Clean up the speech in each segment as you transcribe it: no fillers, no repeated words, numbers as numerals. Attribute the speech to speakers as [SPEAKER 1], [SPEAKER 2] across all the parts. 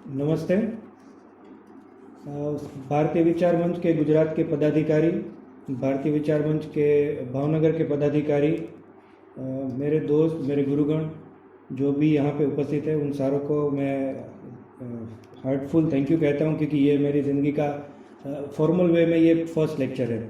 [SPEAKER 1] नमस्ते। भारतीय विचार मंच के गुजरात के पदाधिकारी, भारतीय विचार मंच के भावनगर के पदाधिकारी, मेरे दोस्त, मेरे गुरुगण जो भी यहाँ पे उपस्थित है, उन सारों को मैं हार्टफुल थैंक यू कहता हूँ, क्योंकि ये मेरी ज़िंदगी का फॉर्मल वे में ये फर्स्ट लेक्चर है।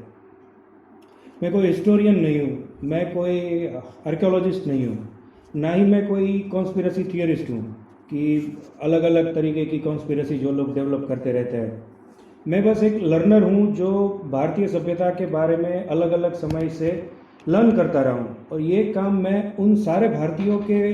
[SPEAKER 1] मैं कोई हिस्टोरियन नहीं हूँ, मैं कोई आर्कियोलॉजिस्ट नहीं हूँ, ना ही मैं कोई कॉन्स्पिरेसी थियरिस्ट हूँ कि अलग अलग तरीके की कॉन्स्पिरेसी जो लोग डेवलप करते रहते हैं। मैं बस एक लर्नर हूँ जो भारतीय सभ्यता के बारे में अलग अलग समय से लर्न करता रहा हूँ, और ये काम मैं उन सारे भारतीयों के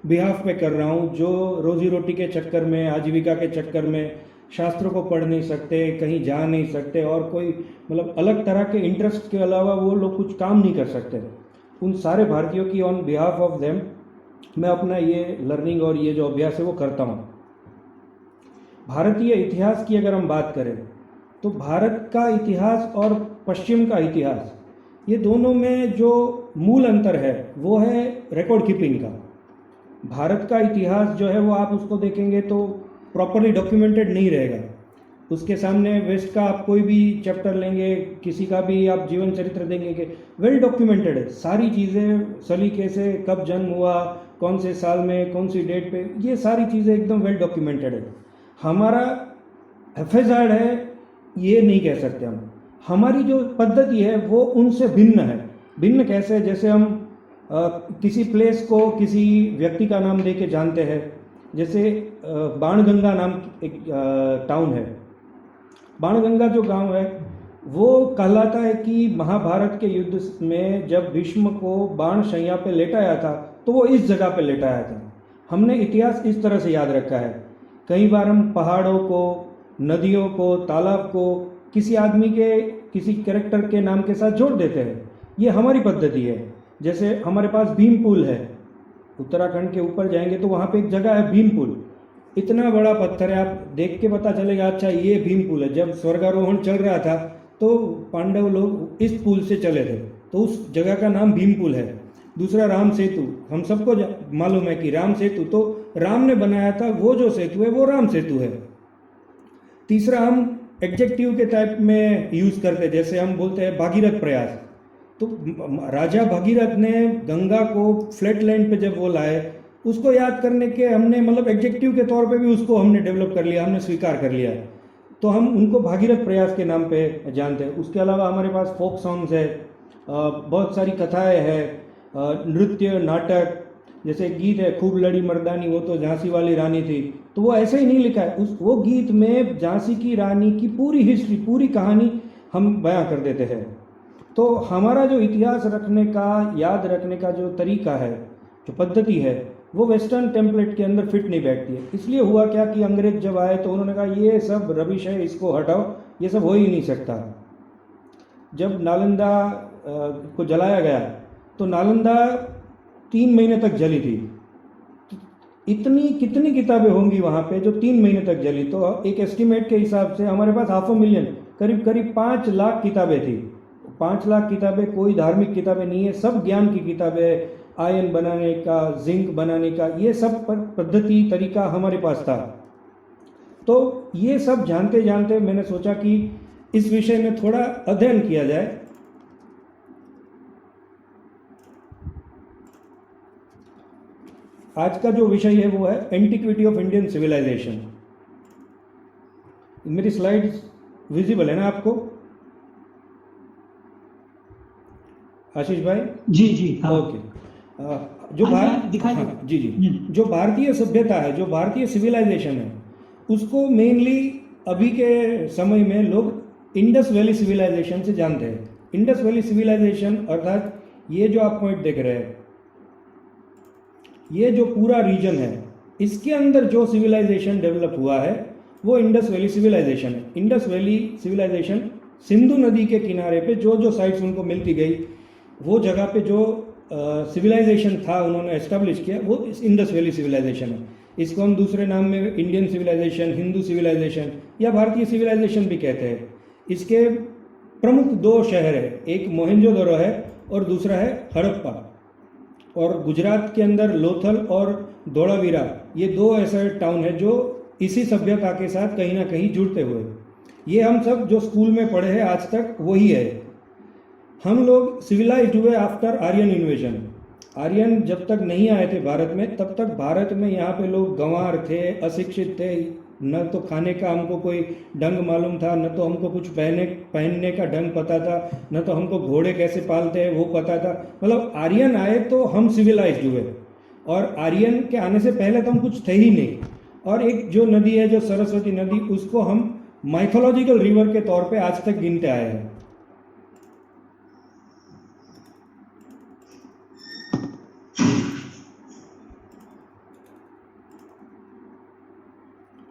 [SPEAKER 1] बिहाफ पे कर रहा हूँ जो रोजी रोटी के चक्कर में, आजीविका के चक्कर में शास्त्रों को पढ़ नहीं सकते, कहीं जा नहीं सकते, और कोई मतलब अलग तरह के इंटरेस्ट के अलावा वो लोग कुछ काम नहीं कर सकते। उन सारे भारतीयों की ऑन बिहाफ ऑफ देम मैं अपना ये लर्निंग और ये जो अभ्यास है वो करता हूँ। भारतीय इतिहास की अगर हम बात करें तो भारत का इतिहास और पश्चिम का इतिहास, ये दोनों में जो मूल अंतर है वो है रिकॉर्ड कीपिंग का। भारत का इतिहास जो है वो आप उसको देखेंगे तो प्रॉपरली डॉक्यूमेंटेड नहीं रहेगा। उसके सामने वेस्ट का आप कोई भी चैप्टर लेंगे, किसी का भी आप जीवन चरित्र देंगे कि वेल डॉक्यूमेंटेड है, सारी चीज़ें सलीके से, कब जन्म हुआ, कौन से साल में, कौन सी डेट पे, ये सारी चीज़ें एकदम वेल डॉक्यूमेंटेड है। हमारा एफएजआर है ये नहीं कह सकते हम। हमारी जो पद्धति है वो उनसे भिन्न है। भिन्न कैसे? जैसे हम किसी प्लेस को किसी व्यक्ति का नाम दे के जानते हैं। जैसे बाणगंगा नाम एक टाउन है। बाणगंगा जो गांव है वो कहलाता है कि महाभारत के युद्ध में जब भीष्म को बाण शैया पे लेटाया था तो वो इस जगह पे लेटाया था। हमने इतिहास इस तरह से याद रखा है। कई बार हम पहाड़ों को, नदियों को, तालाब को किसी आदमी के, किसी कैरेक्टर के नाम के साथ जोड़ देते हैं। ये हमारी पद्धति है। जैसे हमारे पास भीम पुल है, उत्तराखंड के ऊपर जाएंगे तो वहाँ पे एक जगह है भीम पुल। इतना बड़ा पत्थर है, आप देख के पता चलेगा अच्छा ये भीम पुल है। जब स्वर्गारोहण चल रहा था तो पांडव लोग इस पुल से चले थे, तो उस जगह का नाम भीम पुल है। दूसरा राम सेतु, हम सबको मालूम है कि राम सेतु तो राम ने बनाया था, वो जो सेतु है वो राम सेतु है। तीसरा हम एडजेक्टिव के टाइप में यूज करते, जैसे हम बोलते हैं भागीरथ प्रयास। तो राजा भगीरथ ने गंगा को फ्लैट लैंड पे जब वो लाए, उसको याद करने के हमने मतलब एडजेक्टिव के तौर पे भी उसको हमने डेवलप कर लिया, हमने स्वीकार कर लिया। तो हम उनको भागीरथ प्रयास के नाम पे जानते हैं। उसके अलावा हमारे पास फोक सॉन्ग्स है, बहुत सारी कथाएं हैं, नृत्य, नाटक। जैसे गीत है खूब लड़ी मर्दानी, वो तो झांसी वाली रानी थी, तो वो ऐसे ही नहीं लिखा है। वो गीत में झांसी की रानी की पूरी हिस्ट्री, पूरी कहानी हम बयां कर देते हैं। तो हमारा जो इतिहास रखने का, याद रखने का जो तरीका है, जो पद्धति है, वो वेस्टर्न टेम्पलेट के अंदर फिट नहीं बैठती है। इसलिए हुआ क्या कि अंग्रेज जब आए तो उन्होंने कहा ये सब रबिश है, इसको हटाओ, ये सब हो ही नहीं सकता। जब नालंदा को जलाया गया तो नालंदा 3 महीने तक जली थी। इतनी कितनी किताबें होंगी वहाँ पे जो 3 महीने तक जली? तो एक एस्टिमेट के हिसाब से हमारे पास 500,000, करीब करीब 5 लाख किताबें थी। 5 लाख किताबें कोई धार्मिक किताबें नहीं है, सब ज्ञान की किताबें, आयन बनाने का, जिंक बनाने का, ये सब पद्धति तरीका हमारे पास था। तो ये सब जानते जानते मैंने सोचा कि इस विषय में थोड़ा अध्ययन किया जाए। आज का जो विषय है वो है एंटिक्विटी ऑफ इंडियन सिविलाइजेशन। मेरी स्लाइड्स विजिबल है ना आपको आशीष भाई?
[SPEAKER 2] जी जी हाँ।
[SPEAKER 1] ओके। जो
[SPEAKER 2] दिखाई
[SPEAKER 1] हाँ, जी जी, जो भारतीय सभ्यता है, जो भारतीय सिविलाइजेशन है, उसको मेनली अभी के समय में लोग इंडस वैली सिविलाइजेशन से जानते हैं। इंडस वैली सिविलाइजेशन अर्थात ये जो आप पॉइंट देख रहे हैं, ये जो पूरा रीजन है, इसके अंदर जो सिविलाइजेशन डेवलप हुआ है वो इंडस वैली सिविलाइजेशन है। इंडस वैली सिविलाइजेशन सिंधु नदी के किनारे पे जो जो साइट्स उनको मिलती गई, वो जगह पे जो सिविलाइजेशन था उन्होंने एस्टेब्लिश किया, वो इंडस वैली सिविलाइजेशन है। इसको हम दूसरे नाम में इंडियन सिविलाइजेशन, हिंदू सिविलाइजेशन या भारतीय सिविलाइजेशन भी कहते हैं। इसके प्रमुख 2 शहर है, एक मोहनजोदड़ो है और दूसरा है हड़प्पा। और गुजरात के अंदर लोथल और धोलावीरा, ये 2 ऐसे टाउन है जो इसी सभ्यता के साथ कहीं ना कहीं जुड़ते हुए। ये हम सब जो स्कूल में पढ़े हैं आज तक वही है। हम लोग सिविलाइज्ड हुए आफ्टर आर्यन इन्वेजन। आर्यन जब तक नहीं आए थे भारत में, तब तक भारत में यहाँ पे लोग गंवार थे, अशिक्षित थे, न तो खाने का हमको कोई ढंग मालूम था, न तो हमको कुछ पहनने का ढंग पता था, न तो हमको घोड़े कैसे पालते हैं वो पता था। मतलब आर्यन आए तो हम सिविलाइज्ड हुए, और आर्यन के आने से पहले तो हम कुछ थे ही नहीं। और एक जो नदी है, जो सरस्वती नदी, उसको हम माइथोलॉजिकल रिवर के तौर पे आज तक गिनते आए हैं।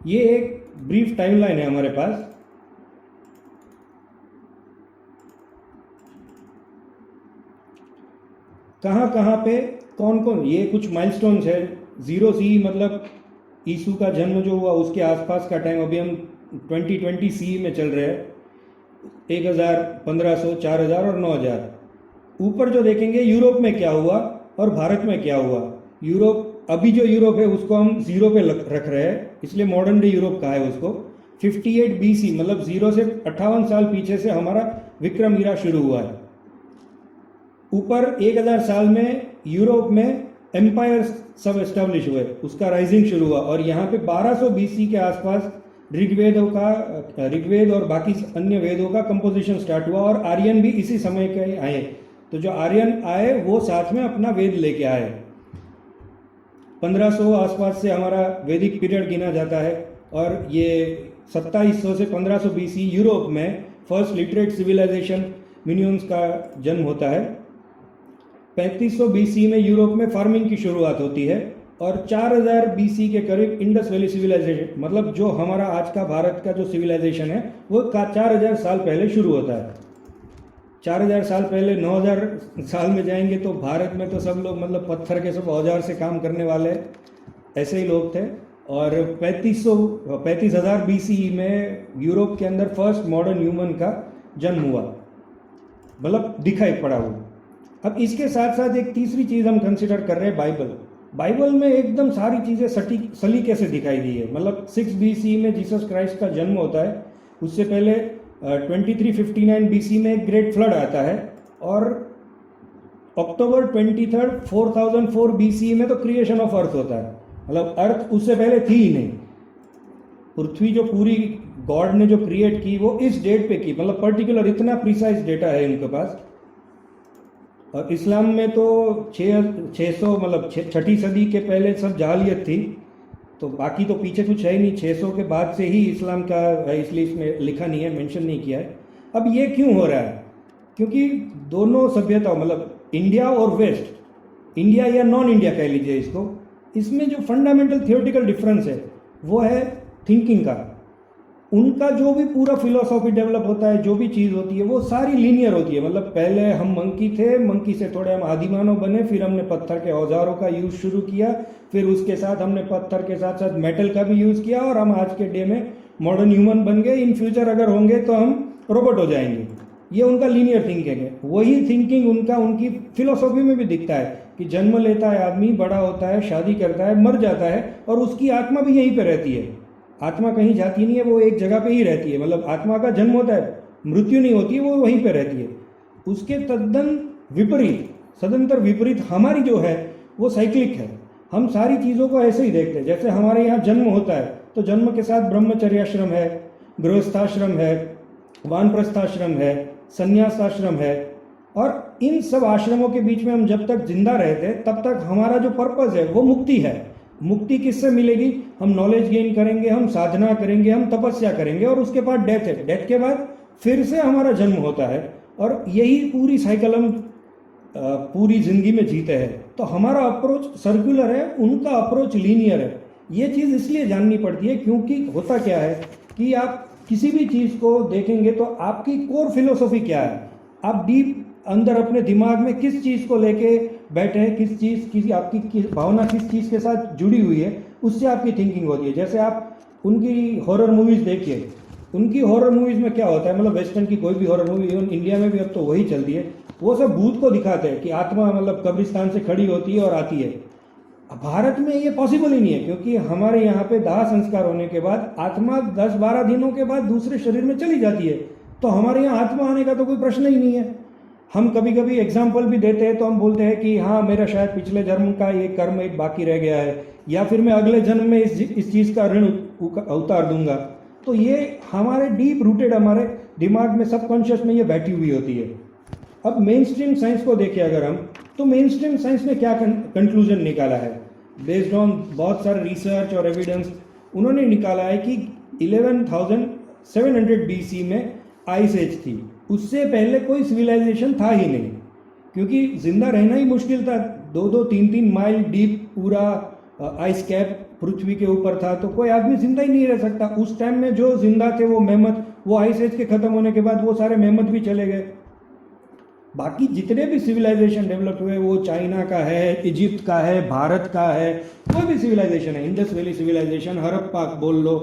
[SPEAKER 1] ये एक ब्रीफ टाइमलाइन है हमारे पास। कहाँ कहाँ पे कौन कौन, ये कुछ माइलस्टोन्स है। 0 CE मतलब यीशु का जन्म जो हुआ उसके आसपास का टाइम। अभी हम 2020 CE में चल रहे हैं। 1000, 1500, 4000 और 9000। ऊपर जो देखेंगे यूरोप में क्या हुआ और भारत में क्या हुआ। यूरोप, अभी जो यूरोप है उसको हम 0 पे रख रहे हैं, इसलिए मॉडर्न डे यूरोप कहा है उसको। 58 BC मतलब 0 से 58 साल पीछे से हमारा विक्रम ईरा शुरू हुआ है। ऊपर 1000 साल में यूरोप में एम्पायर सब एस्टेब्लिश हुए, उसका राइजिंग शुरू हुआ। और यहाँ पे 1200 BC के आसपास ऋग्वेद और बाकी अन्य वेदों का कंपोजिशन स्टार्ट हुआ। और आर्यन भी इसी समय के आए। तो जो आर्यन आए वो साथ में अपना वेद लेके आए। 1500 आसपास से हमारा वैदिक पीरियड गिना जाता है। और ये 2700 से 1500 BC यूरोप में फर्स्ट लिटरेट सिविलाइजेशन मिनियंस का जन्म होता है। 3500 BC में यूरोप में फार्मिंग की शुरुआत होती है। और 4000 BC के करीब इंडस वैली सिविलाइजेशन, मतलब जो हमारा आज का भारत का जो सिविलाइजेशन है वो 4000 साल पहले शुरू होता है। 4000 साल पहले 9000 साल में जाएंगे तो भारत में तो सब लोग मतलब पत्थर के सब औजार से काम करने वाले ऐसे ही लोग थे। और 35,000 BC में यूरोप के अंदर फर्स्ट मॉडर्न ह्यूमन का जन्म हुआ, मतलब दिखाई पड़ा हुआ। अब इसके साथ साथ एक तीसरी चीज़ हम कंसिडर कर रहे हैं, बाइबल में एकदम सारी चीज़ें सलीके से दिखाई दी है। मतलब 6 BC में जीसस क्राइस्ट का जन्म होता है। उससे पहले 2359 BC में ग्रेट फ्लड आता है। और अक्टूबर 23, 4004 BC में तो क्रिएशन ऑफ अर्थ होता है। मतलब अर्थ उससे पहले थी ही नहीं। पृथ्वी जो पूरी गॉड ने जो क्रिएट की वो इस डेट पे की, मतलब पर्टिकुलर इतना प्रिसाइज डेटा है उनके पास। और इस्लाम में तो 600 मतलब 6ठी सदी के पहले सब जालियत थी, तो बाकी तो पीछे कुछ है ही नहीं। 600 के बाद से ही इस्लाम का है, इसलिए इसमें लिखा नहीं है, मेंशन नहीं किया है। अब ये क्यों हो रहा है? क्योंकि दोनों सभ्यताओं, मतलब इंडिया और वेस्ट, इंडिया या नॉन इंडिया कह लीजिए इसको, इसमें जो फंडामेंटल थियोरेटिकल डिफरेंस है वो है थिंकिंग का। उनका जो भी पूरा फिलोसॉफी डेवलप होता है, जो भी चीज़ होती है वो सारी लीनियर होती है। मतलब पहले हम मंकी थे, मंकी से थोड़े हम आदिमानव बने, फिर हमने पत्थर के औजारों का यूज़ शुरू किया, फिर उसके साथ हमने पत्थर के साथ साथ मेटल का भी यूज़ किया, और हम आज के डे में मॉडर्न ह्यूमन बन गए। इन फ्यूचर अगर होंगे तो हम रोबोट हो जाएंगे। ये उनका लीनियर थिंकिंग है। वही थिंकिंग उनकी फिलोसॉफी में भी दिखता है कि जन्म लेता है आदमी, बड़ा होता है, शादी करता है, मर जाता है, और उसकी आत्मा भी यहीं पर रहती है। आत्मा कहीं जाती नहीं है, वो एक जगह पे ही रहती है। मतलब आत्मा का जन्म होता है, मृत्यु नहीं होती है, वो वहीं पे रहती है। उसके तद्दन विपरीत, सदंतर विपरीत हमारी जो है वो साइक्लिक है। हम सारी चीज़ों को ऐसे ही देखते हैं। जैसे हमारे यहाँ जन्म होता है तो जन्म के साथ ब्रह्मचर्याश्रम है, गृहस्थाश्रम है, वानप्रस्थाश्रम है, संन्यासाश्रम है। और इन सब आश्रमों के बीच में हम जब तक जिंदा रहते हैं तब तक हमारा जो पर्पज़ है वो मुक्ति है। मुक्ति किससे मिलेगी? हम नॉलेज गेन करेंगे, हम साधना करेंगे, हम तपस्या करेंगे, और उसके बाद डेथ है। डेथ के बाद फिर से हमारा जन्म होता है, और यही पूरी साइकिल हम पूरी जिंदगी में जीते हैं। तो हमारा अप्रोच सर्कुलर है, उनका अप्रोच लीनियर है। ये चीज़ इसलिए जाननी पड़ती है क्योंकि होता क्या है कि आप किसी भी चीज़ को देखेंगे तो आपकी कोर फिलोसॉफी क्या है, आप डीप अंदर अपने दिमाग में किस चीज़ को लेके बैठे हैं, किस चीज़ की आपकी भावना किस चीज़ के साथ जुड़ी हुई है, उससे आपकी थिंकिंग होती है। जैसे आप उनकी हॉरर मूवीज़ देखिए, उनकी हॉरर मूवीज़ में क्या होता है, मतलब वेस्टर्न की कोई भी हॉरर मूवी, इवन इंडिया में भी अब तो वही चलती है, वो सब भूत को दिखाते हैं कि आत्मा मतलब कब्रिस्तान से खड़ी होती है और आती है। भारत में ये पॉसिबल ही नहीं है, क्योंकि हमारे यहाँ पे दाह संस्कार होने के बाद आत्मा 10-12 दिनों के बाद दूसरे शरीर में चली जाती है, तो हमारे यहाँ आत्मा आने का तो कोई प्रश्न ही नहीं है। हम कभी कभी एग्जाम्पल भी देते हैं, तो हम बोलते हैं कि हाँ मेरा शायद पिछले जन्म का ये कर्म एक बाकी रह गया है, या फिर मैं अगले जन्म में इस चीज़ का ऋण उतार दूंगा। तो ये हमारे डीप रूटेड हमारे दिमाग में, सबकॉन्शियस में ये बैठी हुई होती है। अब मेन स्ट्रीम साइंस को देखें अगर हम, तो मेन स्ट्रीम साइंस ने क्या कंक्लूजन निकाला है बेस्ड ऑन बहुत सारे रिसर्च और एविडेंस। उन्होंने निकाला है कि 11,700 BC में आइस एज थी, उससे पहले कोई सिविलाइजेशन था ही नहीं, क्योंकि जिंदा रहना ही मुश्किल था। 2-3 माइल डीप पूरा आइस कैप पृथ्वी के ऊपर था, तो कोई आदमी जिंदा ही नहीं रह सकता। उस टाइम में जो जिंदा थे वो मेहमत, वो आइस एज के खत्म होने के बाद वो सारे मेहमत भी चले गए। बाकी जितने भी सिविलाइजेशन डेवलप हुए, वो चाइना का है, इजिप्ट का है, भारत का है, कोई भी सिविलाइजेशन है, इंडस वैली सिविलाइजेशन, हड़प्पा बोल लो,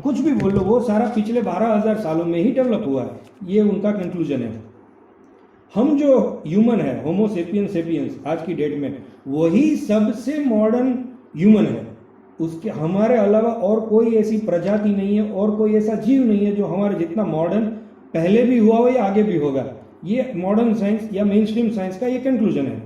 [SPEAKER 1] कुछ भी बोल लो, वो सारा पिछले 12,000 सालों में ही डेवलप हुआ है। ये उनका कंक्लूजन है। हम जो ह्यूमन है, होमो सेपियंस आज की डेट में, वही सबसे मॉडर्न ह्यूमन है। उसके हमारे अलावा और कोई ऐसी प्रजाति नहीं है और कोई ऐसा जीव नहीं है जो हमारे जितना मॉडर्न पहले भी हुआ हो या आगे भी होगा। ये मॉडर्न साइंस या मेन स्ट्रीम साइंस का ये कंक्लूजन है।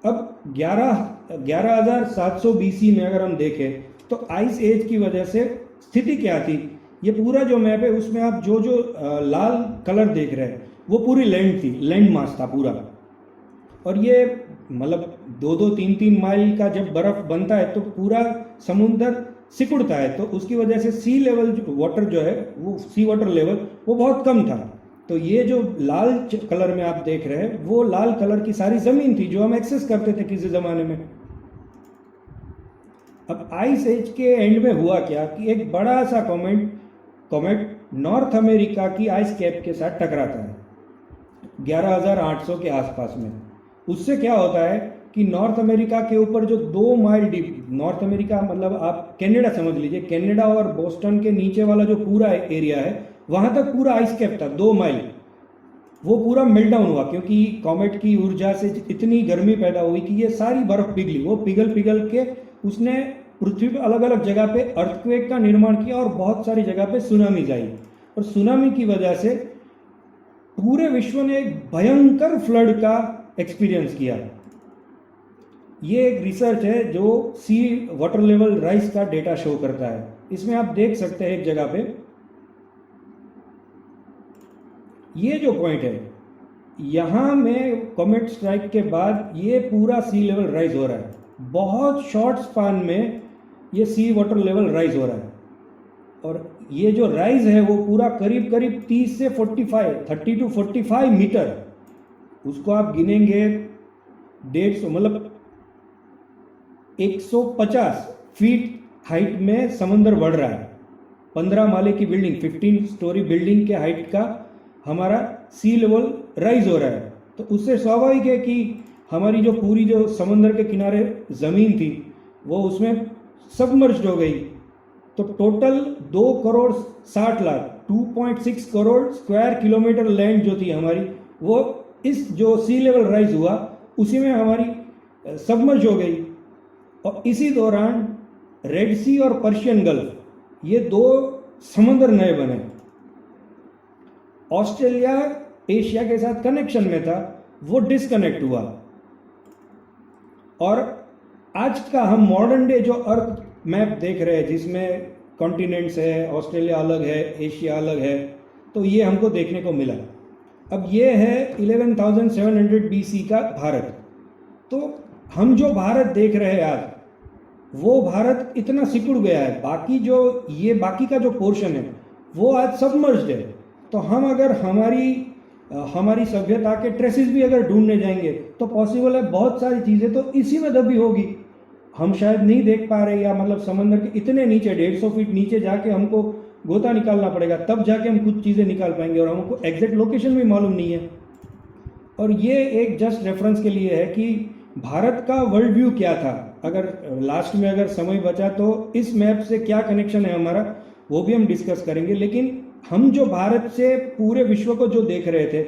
[SPEAKER 1] अब 11,700 BC में अगर हम देखें तो आइस एज की वजह से स्थिति क्या थी। ये पूरा जो मैप है उसमें आप जो लाल कलर देख रहे हैं वो पूरी लैंड थी, लैंड मास था पूरा। और ये मतलब 2-3 माइल का जब बर्फ बनता है तो पूरा समुद्र सिकुड़ता है, तो उसकी वजह से सी लेवल वाटर जो है, वो सी वाटर लेवल वो बहुत कम था। तो ये जो लाल कलर में आप देख रहे हैं, वो लाल कलर की सारी जमीन थी जो हम एक्सेस करते थे किसी जमाने में। अब आइस एज के एंड में हुआ क्या कि एक बड़ा सा कॉमेट नॉर्थ अमेरिका की आइस कैप के साथ टकराता है 11,800 के आसपास में। उससे क्या होता है कि नॉर्थ अमेरिका के ऊपर जो 2 माइल डीप, नॉर्थ अमेरिका मतलब आप कनाडा समझ लीजिए, कनाडा और बोस्टन के नीचे वाला जो पूरा एरिया है, वहां तक पूरा आइस कैप था 2 माइल। वो पूरा मेल्ट डाउन हुआ क्योंकि कॉमेट की ऊर्जा से इतनी गर्मी पैदा हुई कि ये सारी बर्फ पिघली। वो पिघल के उसने पृथ्वी पर अलग अलग जगह पे अर्थक्वेक का निर्माण किया और बहुत सारी जगह पे सुनामी आई। और सुनामी की वजह से पूरे विश्व ने एक भयंकर फ्लड का एक्सपीरियंस किया। ये एक रिसर्च है जो सी वाटर लेवल राइज का डेटा शो करता है। इसमें आप देख सकते हैं एक जगह पे ये जो पॉइंट है, यहां में कॉमेट स्ट्राइक के बाद ये पूरा सी लेवल राइज हो रहा है। बहुत शॉर्ट स्पान में ये सी वाटर लेवल राइज हो रहा है। और ये जो राइज है वो पूरा करीब 30 से 45 मीटर, उसको आप गिनेंगे 150 मतलब 150 फीट हाइट में समंदर बढ़ रहा है। 15 माले की बिल्डिंग, 15 स्टोरी बिल्डिंग के हाइट का हमारा सी लेवल राइज हो रहा है। तो उससे स्वाभाविक है कि हमारी जो पूरी जो समंदर के किनारे ज़मीन थी वो उसमें सबमर्ज्ड हो गई। तो total 2,60,00,000 2.6 crore square kilometre land जो थी हमारी, वो इस जो सी लेवल राइज हुआ उसी में हमारी सबमर्ज हो गई। और इसी दौरान रेड सी और पर्शियन गल्फ, ये 2 समंदर नए बने। ऑस्ट्रेलिया एशिया के साथ कनेक्शन में था, वो डिस्कनेक्ट हुआ। और आज का हम मॉडर्न डे जो अर्थ मैप देख रहे हैं जिसमें कॉन्टिनेंट्स है, ऑस्ट्रेलिया अलग है, एशिया अलग है, तो ये हमको देखने को मिला। अब ये है 11,700 BC का भारत। तो हम जो भारत देख रहे हैं आज, वो भारत इतना सिकुड़ गया है, बाकी का जो पोर्शन है वो आज सबमर्ज्ड है। तो हम अगर हमारी सभ्यता के ट्रेसेस भी अगर ढूंढने जाएंगे तो पॉसिबल है बहुत सारी चीज़ें तो इसी में दबी होगी, हम शायद नहीं देख पा रहे, या मतलब समंदर के इतने नीचे 150 फीट नीचे जाके हमको गोता निकालना पड़ेगा, तब जाके हम कुछ चीज़ें निकाल पाएंगे, और हमको एग्जैक्ट लोकेशन भी मालूम नहीं है। और ये एक जस्ट रेफरेंस के लिए है कि भारत का वर्ल्ड व्यू क्या था। अगर लास्ट में अगर समय बचा तो इस मैप से क्या कनेक्शन है हमारा, वो भी हम डिस्कस करेंगे। लेकिन हम जो भारत से पूरे विश्व को जो देख रहे थे,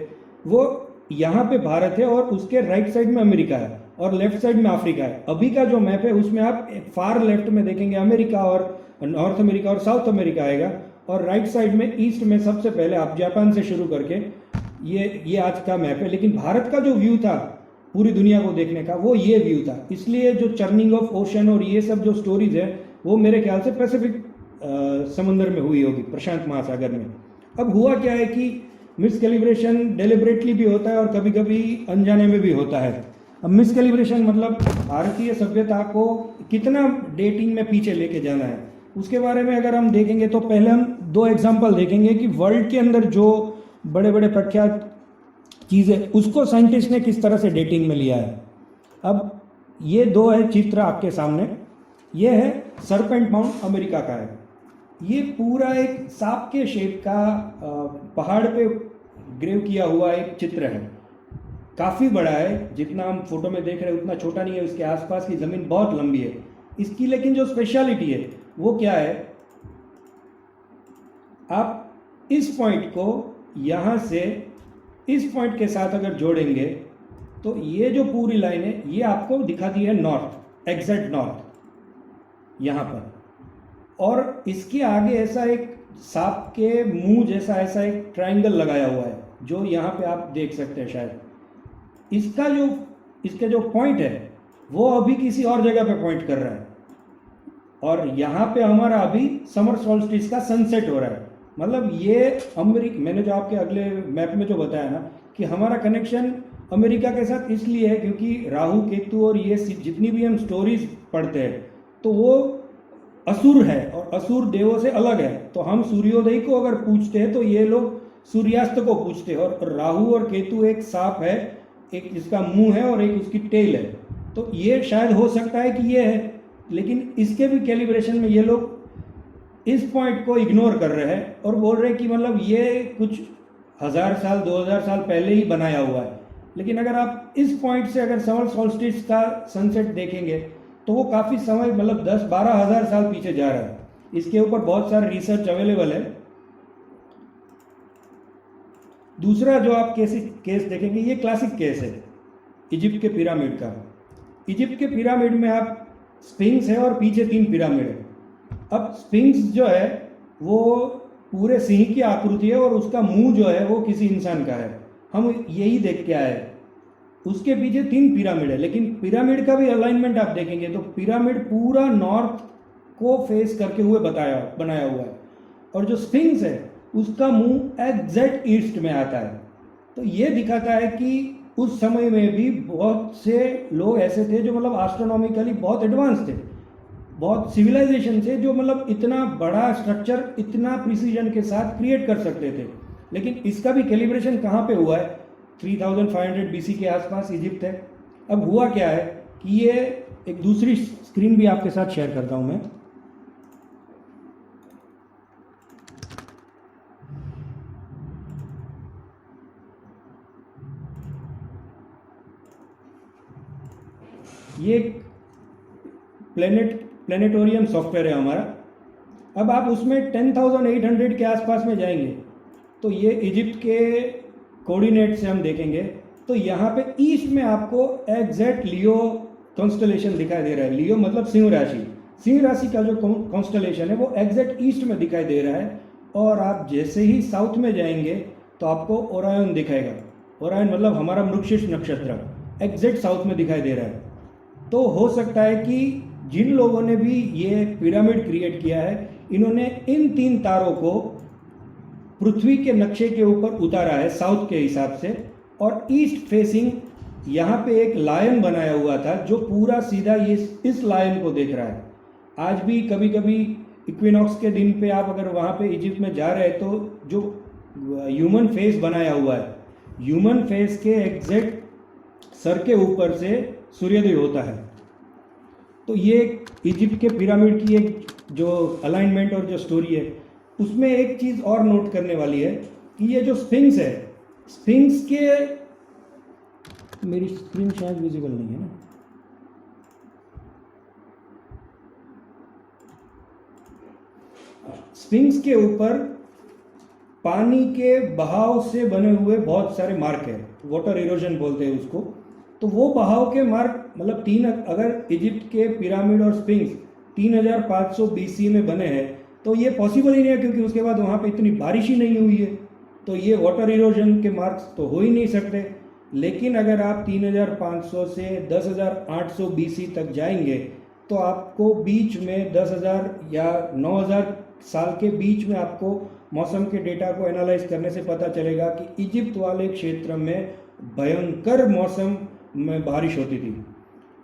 [SPEAKER 1] वो यहाँ पे भारत है और उसके राइट साइड में अमेरिका है, और लेफ्ट साइड में अफ्रीका है। अभी का जो मैप है उसमें आप फार लेफ्ट में देखेंगे अमेरिका और नॉर्थ अमेरिका और साउथ अमेरिका आएगा, और राइट साइड में ईस्ट में सबसे पहले आप जापान से शुरू करके ये आज का मैप है। लेकिन भारत का जो व्यू था पूरी दुनिया को देखने का, वो ये व्यू था। इसलिए जो चर्निंग ऑफ ओशन और ये सब जो स्टोरीज है वो मेरे ख्याल से पैसिफिक समंदर में हुई होगी, प्रशांत महासागर में। अब हुआ क्या है कि मिसकैलिब्रेशन डेलिबरेटली भी होता है और कभी कभी अनजाने में भी होता है। अब मिसकैलिब्रेशन मतलब भारतीय सभ्यता को कितना डेटिंग में पीछे लेके जाना है, उसके बारे में अगर हम देखेंगे तो पहले हम दो एग्जांपल देखेंगे कि वर्ल्ड के अंदर जो बड़े बड़े प्रख्यात चीज़ें उसको साइंटिस्ट ने किस तरह से डेटिंग में लिया है। अब ये दो है चित्र आपके सामने। ये है सरपेंट माउंट, अमेरिका का है। ये पूरा एक सांप के शेप का पहाड़ पे ग्रेव किया हुआ एक चित्र है। काफ़ी बड़ा है, जितना हम फोटो में देख रहे हैं उतना छोटा नहीं है। उसके आसपास की ज़मीन बहुत लंबी है इसकी। लेकिन जो स्पेशलिटी है वो क्या है, आप इस पॉइंट को यहाँ से इस पॉइंट के साथ अगर जोड़ेंगे तो ये जो पूरी लाइन है ये आपको दिखाती है नॉर्थ, एग्जैक्ट नॉर्थ यहाँ पर। और इसके आगे ऐसा एक सांप के मुंह जैसा ऐसा एक ट्रायंगल लगाया हुआ है जो यहाँ पे आप देख सकते हैं शायद। इसका जो पॉइंट है वो अभी किसी और जगह पे पॉइंट कर रहा है, और यहाँ पे हमारा अभी समर सॉल्स्टिस का सनसेट हो रहा है। मतलब ये मैंने जो आपके अगले मैप में जो बताया ना कि हमारा कनेक्शन अमेरिका के साथ इसलिए है क्योंकि राहु केतु और ये जितनी भी हम स्टोरीज पढ़ते हैं तो वो असुर है और असुर देवों से अलग है। तो हम सूर्योदय को अगर पूछते हैं तो ये लोग सूर्यास्त को पूछते हैं। और राहु और केतु एक सांप है, एक इसका मुंह है और एक उसकी टेल है। तो ये शायद हो सकता है कि ये है, लेकिन इसके भी कैलिब्रेशन में ये लोग इस पॉइंट को इग्नोर कर रहे हैं और बोल रहे हैं कि मतलब ये कुछ 1000 साल 2000 साल पहले ही बनाया हुआ है। लेकिन अगर आप इस पॉइंट से अगर समर सॉल्स्टिस का सनसेट देखेंगे तो वो काफ़ी समय मतलब 10-12 हज़ार साल पीछे जा रहा है। इसके ऊपर बहुत सारे रिसर्च अवेलेबल है। दूसरा जो आप केस देखेंगे ये क्लासिक केस है इजिप्ट के पिरामिड का। इजिप्ट के पिरामिड में आप स्फिंक्स है और पीछे 3 पिरामिड है। अब स्फिंक्स जो है वो पूरे सिंह की आकृति है और उसका मुंह जो है वो किसी इंसान का है, हम यही देख के आए। उसके पीछे 3 पिरामिड है, लेकिन पिरामिड का भी अलाइनमेंट आप देखेंगे तो पिरामिड पूरा नॉर्थ को फेस करके हुए बनाया हुआ है, और जो स्फिंक्स है उसका मुंह एग्जैक्ट ईस्ट में आता है। तो ये दिखाता है कि उस समय में भी बहुत से लोग ऐसे थे जो मतलब एस्ट्रोनॉमिकली बहुत एडवांस थे, बहुत सिविलाइजेशन थे जो मतलब इतना बड़ा स्ट्रक्चर इतना प्रिसीजन के साथ क्रिएट कर सकते थे। लेकिन इसका भी कैलिब्रेशन कहाँ पे हुआ है, 3500 BC के आसपास इजिप्ट है। अब हुआ क्या है कि ये एक दूसरी स्क्रीन भी आपके साथ शेयर करता हूँ मैं। ये प्लेनेटोरियम सॉफ्टवेयर है हमारा। अब आप उसमें 10,800 के आसपास में जाएंगे तो ये इजिप्ट के कोऑर्डिनेट से हम देखेंगे तो यहाँ पे ईस्ट में आपको एग्जैक्ट लियो कॉन्स्टलेशन दिखाई दे रहा है। लियो मतलब सिंह राशि। सिंह राशि का जो कॉन्स्टलेशन है वो एग्जैक्ट ईस्ट में दिखाई दे रहा है। और आप जैसे ही साउथ में जाएंगे तो आपको ओरायन दिखाएगा। ओरायन मतलब हमारा मृगशीर्ष नक्षत्र एग्जैक्ट साउथ में दिखाई दे रहा है। तो हो सकता है कि जिन लोगों ने भी ये पिरामिड क्रिएट किया है इन्होंने इन 3 तारों को पृथ्वी के नक्शे के ऊपर उतारा है साउथ के हिसाब से, और ईस्ट फेसिंग यहाँ पे एक लायन बनाया हुआ था जो पूरा सीधा ये इस लायन को देख रहा है। आज भी कभी कभी इक्विनॉक्स के दिन पे आप अगर वहाँ पे इजिप्ट में जा रहे हैं तो जो ह्यूमन फेस बनाया हुआ है, ह्यूमन फेस के एग्जैक्ट सर के ऊपर से सूर्योदय होता है। तो ये इजिप्ट के पिरामिड की एक जो अलाइनमेंट और जो स्टोरी है उसमें एक चीज़ और नोट करने वाली है कि ये जो स्फिंक्स है, स्फिंक्स के, मेरी स्क्रीन शायद विजिबल नहीं है ना, स्फिंक्स के ऊपर पानी के बहाव से बने हुए बहुत सारे मार्क है, वाटर इरोजन बोलते हैं उसको। तो वो बहाव के मार्क मतलब अगर इजिप्ट के पिरामिड और स्फिंक्स 3500 BC में बने हैं तो ये पॉसिबल ही नहीं है, क्योंकि उसके बाद वहाँ पे इतनी बारिश ही नहीं हुई है, तो ये वाटर इरोजन के मार्क्स तो हो ही नहीं सकते। लेकिन अगर आप 3500 से 10,800 BC तक जाएंगे तो आपको बीच में 10,000 या 9,000 साल के बीच में आपको मौसम के डेटा को एनालाइज करने से पता चलेगा कि इजिप्ट वाले क्षेत्र में भयंकर मौसम में बारिश होती थी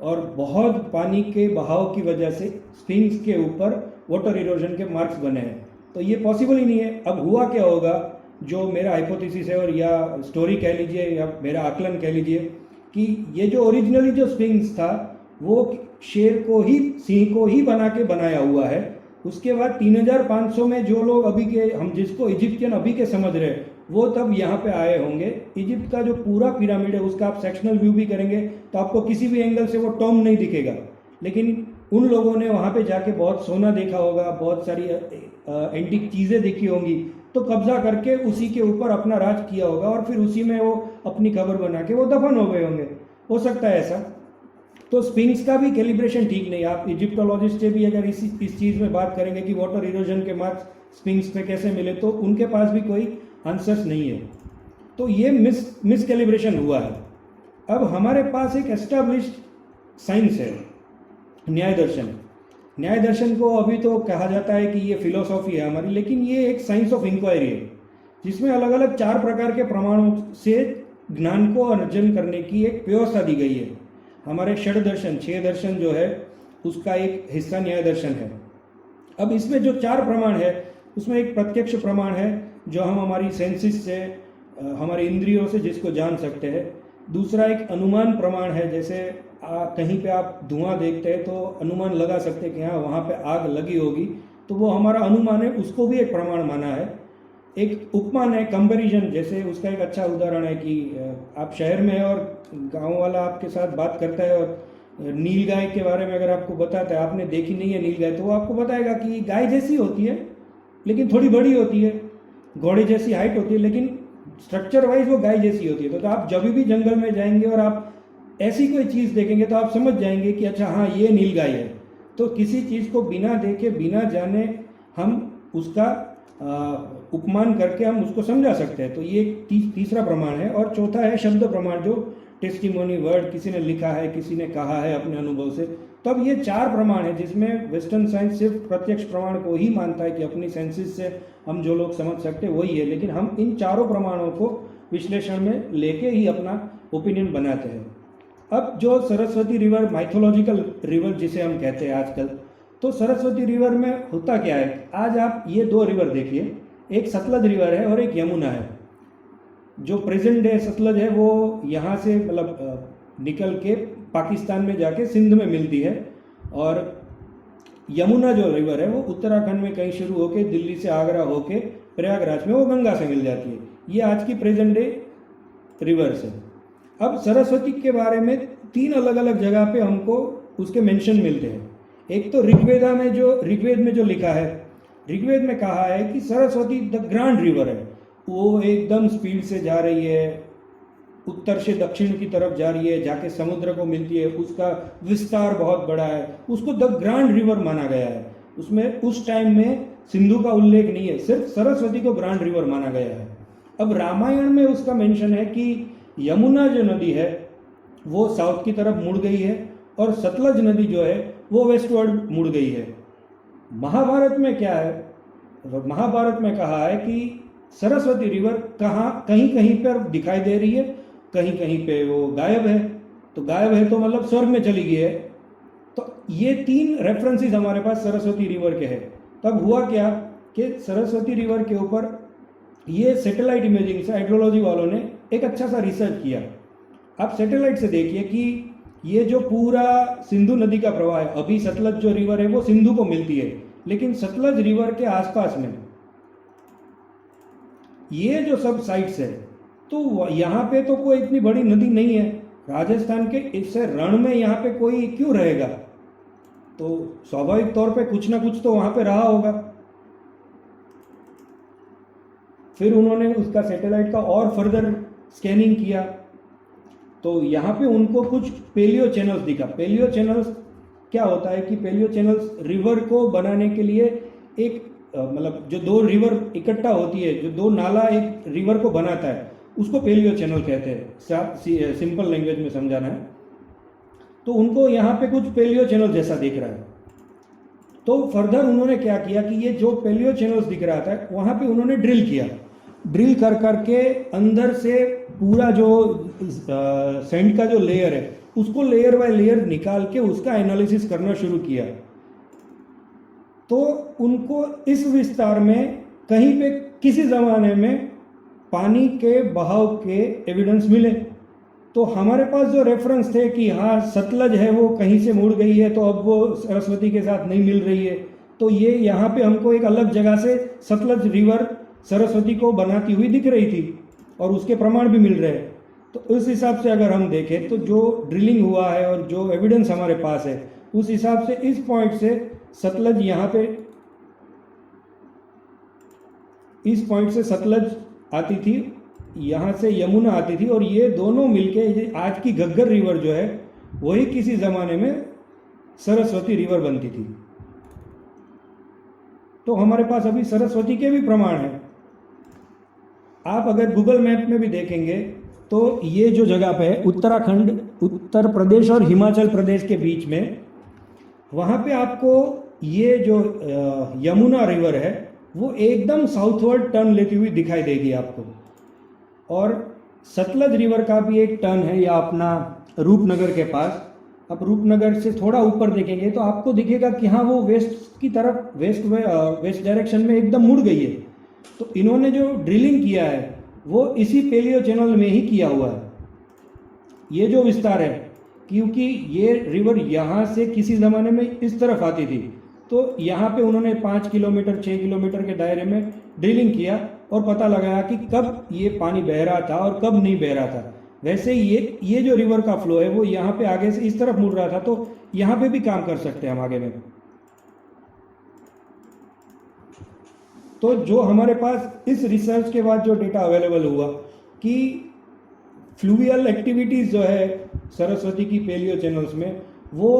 [SPEAKER 1] और बहुत पानी के बहाव की वजह से स्फिंक्स के ऊपर वाटर इरोजन के मार्क्स बने हैं। तो ये पॉसिबल ही नहीं है। अब हुआ क्या होगा, जो मेरा हाइपोथेसिस है और या स्टोरी कह लीजिए या मेरा आकलन कह लीजिए, कि ये जो ओरिजिनली जो स्फिंक्स था वो शेर को ही, सिंह को ही बना के बनाया हुआ है। उसके बाद 3500 में जो लोग अभी के, हम जिसको इजिप्शियन अभी के समझ रहे हैं, वो तब यहाँ पे आए होंगे। इजिप्ट का जो पूरा पिरामिड है उसका आप सेक्शनल व्यू भी करेंगे तो आपको किसी भी एंगल से वो टॉम नहीं दिखेगा, लेकिन उन लोगों ने वहाँ पे जाके बहुत सोना देखा होगा, बहुत सारी एंटीक चीज़ें देखी होंगी, तो कब्जा करके उसी के ऊपर अपना राज किया होगा और फिर उसी में वो अपनी कब्र बना के वो दफन हो गए होंगे। हो सकता है ऐसा। तो स्फिंक्स का भी कैलिब्रेशन ठीक नहीं। आप इजिप्टोलॉजिस्ट से भी अगर इस चीज़ में बात करेंगे कि वाटर इरोजन के मार्क्स स्फिंक्स पे कैसे मिले, तो उनके पास भी कोई आंसर्स नहीं है। तो ये मिस कैलिब्रेशन हुआ है। अब हमारे पास एक एस्टैब्लिश्ड साइंस है, न्याय दर्शन। न्याय दर्शन को अभी तो कहा जाता है कि ये फिलोसॉफी है हमारी, लेकिन ये एक साइंस ऑफ इंक्वायरी है जिसमें अलग अलग 4 प्रकार के प्रमाणों से ज्ञान को अर्जन करने की एक व्यवस्था दी गई है। हमारे षड दर्शन, 6 दर्शन जो है, उसका एक हिस्सा न्याय दर्शन है। अब इसमें जो 4 प्रमाण है उसमें एक प्रत्यक्ष प्रमाण है जो हम हमारी सेंसिस से, हमारी इंद्रियों से जिसको जान सकते हैं। दूसरा एक अनुमान प्रमाण है, जैसे कहीं पे आप धुआं देखते हैं तो अनुमान लगा सकते हैं कि हाँ वहाँ पे आग लगी होगी, तो वो हमारा अनुमान है, उसको भी एक प्रमाण माना है। एक उपमान है, कंपैरिजन, जैसे उसका एक अच्छा उदाहरण है कि आप शहर में और गांव वाला आपके साथ बात करता है और नील गाय के बारे में अगर आपको बताता है, आपने देखी नहीं है नील गाय, तो वो आपको बताएगा कि गाय जैसी होती है लेकिन थोड़ी बड़ी होती है, घोड़े जैसी हाइट होती है, लेकिन स्ट्रक्चर वाइज वो गाय जैसी होती है। तो आप जब भी जंगल में जाएंगे और आप ऐसी कोई चीज़ देखेंगे तो आप समझ जाएंगे कि अच्छा हाँ ये नील गाय है। तो किसी चीज़ को बिना देखे बिना जाने हम उसका उपमान करके हम उसको समझा सकते हैं। तो ये तीसरा प्रमाण है। और चौथा है शब्द प्रमाण, जो टेस्टिमोनी वर्ड, किसी ने लिखा है, किसी ने कहा है अपने अनुभव से। तब ये 4 प्रमाण है जिसमें वेस्टर्न साइंस सिर्फ प्रत्यक्ष प्रमाण को ही मानता है कि अपनी सेंसेस से हम जो लोग समझ सकते हैं वही है, लेकिन हम इन 4 प्रमाणों को विश्लेषण में लेके ही अपना ओपिनियन बनाते हैं। अब जो सरस्वती रिवर, माइथोलॉजिकल रिवर जिसे हम कहते हैं आजकल, तो सरस्वती रिवर में होता क्या है, आज आप ये 2 रिवर देखिए, एक सतलज रिवर है और एक यमुना है। जो प्रेजेंट डे सतलज है वो यहाँ से मतलब निकल के पाकिस्तान में जाके सिंध में मिलती है, और यमुना जो रिवर है वो उत्तराखंड में कहीं शुरू होके दिल्ली से आगरा होके प्रयागराज में वो गंगा से मिल जाती है। ये आज की प्रेजेंट डे रिवर्स है। अब सरस्वती के बारे में 3 अलग अलग जगह पे हमको उसके मेंशन मिलते हैं। एक तो ऋग्वेद में जो लिखा है, ऋग्वेद में कहा है कि सरस्वती द ग्रैंड रिवर है, वो एकदम स्पीड से जा रही है, उत्तर से दक्षिण की तरफ जा रही है, जाके समुद्र को मिलती है, उसका विस्तार बहुत बड़ा है, उसको द ग्रैंड रिवर माना गया है। उसमें उस टाइम में सिंधु का उल्लेख नहीं है, सिर्फ सरस्वती को ग्रैंड रिवर माना गया है। अब रामायण में उसका मेंशन है कि यमुना जो नदी है वो साउथ की तरफ मुड़ गई है और सतलज नदी जो है वो वेस्टवर्ड मुड़ गई है। महाभारत में क्या है, महाभारत में कहा है कि सरस्वती रिवर कहीं कहीं पर दिखाई दे रही है, कहीं कहीं पे वो गायब है। तो गायब है तो मतलब स्वर्ग में चली गई है। तो ये 3 रेफरेंसेस हमारे पास सरस्वती रिवर के हैं। तब हुआ क्या कि सरस्वती रिवर के ऊपर ये सैटेलाइट इमेजिंग से हाइड्रोलॉजी वालों ने एक अच्छा सा रिसर्च किया। आप सैटेलाइट से देखिए कि ये जो पूरा सिंधु नदी का प्रवाह है, अभी सतलज जो रिवर है वो सिंधु को मिलती है, लेकिन सतलज रिवर के आसपास में ये जो सब साइट्स है, तो यहाँ पे तो कोई इतनी बड़ी नदी नहीं है। राजस्थान के इससे रण में यहाँ पे कोई क्यों रहेगा, तो स्वाभाविक तौर पे कुछ ना कुछ तो वहाँ पे रहा होगा। फिर उन्होंने उसका सैटेलाइट का और फर्दर स्कैनिंग किया तो यहाँ पे उनको कुछ पेलियो चैनल्स दिखा। पेलियो चैनल्स क्या होता है कि पेलियो चैनल्स रिवर को बनाने के लिए एक मतलब जो दो रिवर इकट्ठा होती है, जो दो नाला एक रिवर को बनाता है, उसको पेलियो चैनल कहते हैं, सिंपल लैंग्वेज में समझाना है। तो उनको यहाँ पे कुछ पेलियो चैनल जैसा दिख रहा है। तो फर्दर उन्होंने क्या किया कि ये जो पेलियो चैनल्स दिख रहा था वहाँ पे उन्होंने ड्रिल किया। ड्रिल कर करके अंदर से पूरा जो सैंड का जो लेयर है उसको लेयर बाय लेयर निकाल के उसका एनालिसिस करना शुरू किया। तो उनको इस विस्तार में कहीं पे किसी ज़माने में पानी के बहाव के एविडेंस मिले। तो हमारे पास जो रेफरेंस थे कि हाँ सतलज है वो कहीं से मुड़ गई है, तो अब वो सरस्वती के साथ नहीं मिल रही है, तो ये यहाँ पे हमको एक अलग जगह से सतलज रिवर सरस्वती को बनाती हुई दिख रही थी और उसके प्रमाण भी मिल रहे हैं। तो उस हिसाब से अगर हम देखें तो जो ड्रिलिंग हुआ है और जो एविडेंस हमारे पास है उस हिसाब से इस पॉइंट से सतलज यहाँ पे, इस पॉइंट से सतलज आती थी, यहाँ से यमुना आती थी, और ये दोनों मिलके आज की घग्गर रिवर जो है वही किसी ज़माने में सरस्वती रिवर बनती थी। तो हमारे पास अभी सरस्वती के भी प्रमाण हैं। आप अगर गूगल मैप में भी देखेंगे तो ये जो जगह पे है उत्तराखंड, उत्तर प्रदेश और हिमाचल प्रदेश के बीच में, वहाँ पे आपको ये जो यमुना रिवर है वो एकदम साउथवर्ड टर्न लेती हुई दिखाई देगी आपको। और सतलज रिवर का भी एक टर्न है या अपना रूपनगर के पास। आप रूपनगर से थोड़ा ऊपर देखेंगे तो आपको दिखेगा कि हाँ वो वेस्ट की तरफ, वेस्ट डायरेक्शन में एकदम मुड़ गई है। तो इन्होंने जो ड्रिलिंग किया है वो इसी पेलियो चैनल में ही किया हुआ है। ये जो विस्तार है, क्योंकि ये रिवर यहाँ से किसी ज़माने में इस तरफ आती थी, तो यहाँ पे उन्होंने 5 किलोमीटर 6 किलोमीटर के दायरे में ड्रिलिंग किया और पता लगाया कि कब ये पानी बह रहा था और कब नहीं बह रहा था। वैसे ये जो रिवर का फ्लो है वो यहाँ पे आगे से इस तरफ मुड़ रहा था, तो यहाँ पे भी काम कर सकते हैं हम आगे में। तो जो हमारे पास इस रिसर्च के बाद जो डेटा अवेलेबल हुआ कि फ्लूवियल एक्टिविटीज़ जो है सरस्वती की पेलियो चैनल्स में वो